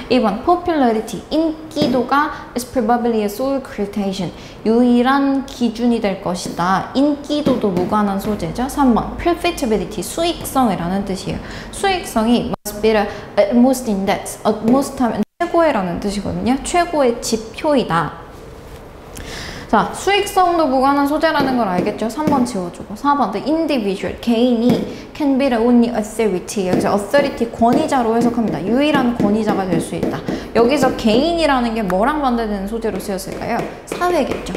Speaker 1: 2번 Popularity. 인기도가 is probably a sole criterion. 유일한 기준이 될 것이다. 인기도도 무관한 소재죠. 3번 Profitability. 수익성이라는 뜻이에요. 수익성이 must be the utmost index. utmost 하면 최고의라는 뜻이거든요. 최고의 지표이다. 자, 수익성도 무관한 소재라는 걸 알겠죠? 3번 지워주고 4번 the individual, 개인이 can be the only authority. 여기서 authority, 권위자로 해석합니다. 유일한 권위자가 될 수 있다. 여기서 개인이라는 게 뭐랑 반대되는 소재로 쓰였을까요? 사회겠죠.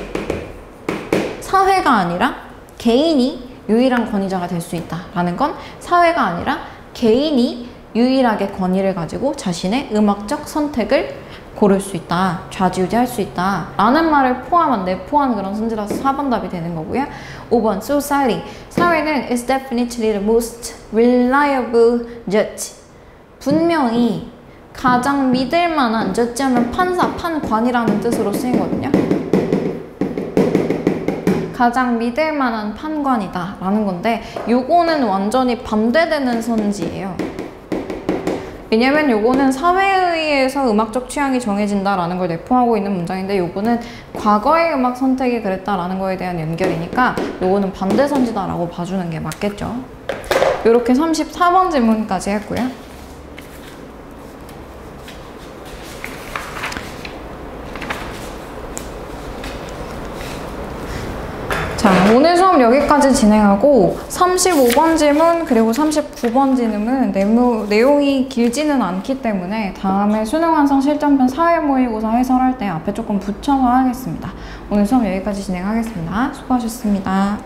Speaker 1: 사회가 아니라 개인이 유일한 권위자가 될 수 있다라는 건 사회가 아니라 개인이 유일하게 권위를 가지고 자신의 음악적 선택을 고를 수 있다, 좌지우지할 수 있다 라는 말을 포함한 내포한 그런 선지라서 4번 답이 되는 거고요. 5번 Society. 사회는 is definitely the most reliable judge. 분명히 가장 믿을 만한, judge 하면 판사, 판관이라는 뜻으로 쓰이거든요. 가장 믿을 만한 판관이다 라는 건데 요거는 완전히 반대되는 선지예요. 왜냐면 요거는 사회에 의해서 음악적 취향이 정해진다라는 걸 내포하고 있는 문장인데 요거는 과거의 음악 선택이 그랬다라는 거에 대한 연결이니까 요거는 반대 선지다라고 봐주는 게 맞겠죠. 요렇게 34번 질문까지 했고요. 자, 오늘 수업 여기까지 진행하고 35번 질문 그리고 39번 질문은 내용이 길지는 않기 때문에 다음에 수능 완성 실전편 사회 모의고사 해설할 때 앞에 조금 붙여서 하겠습니다. 오늘 수업 여기까지 진행하겠습니다. 수고하셨습니다.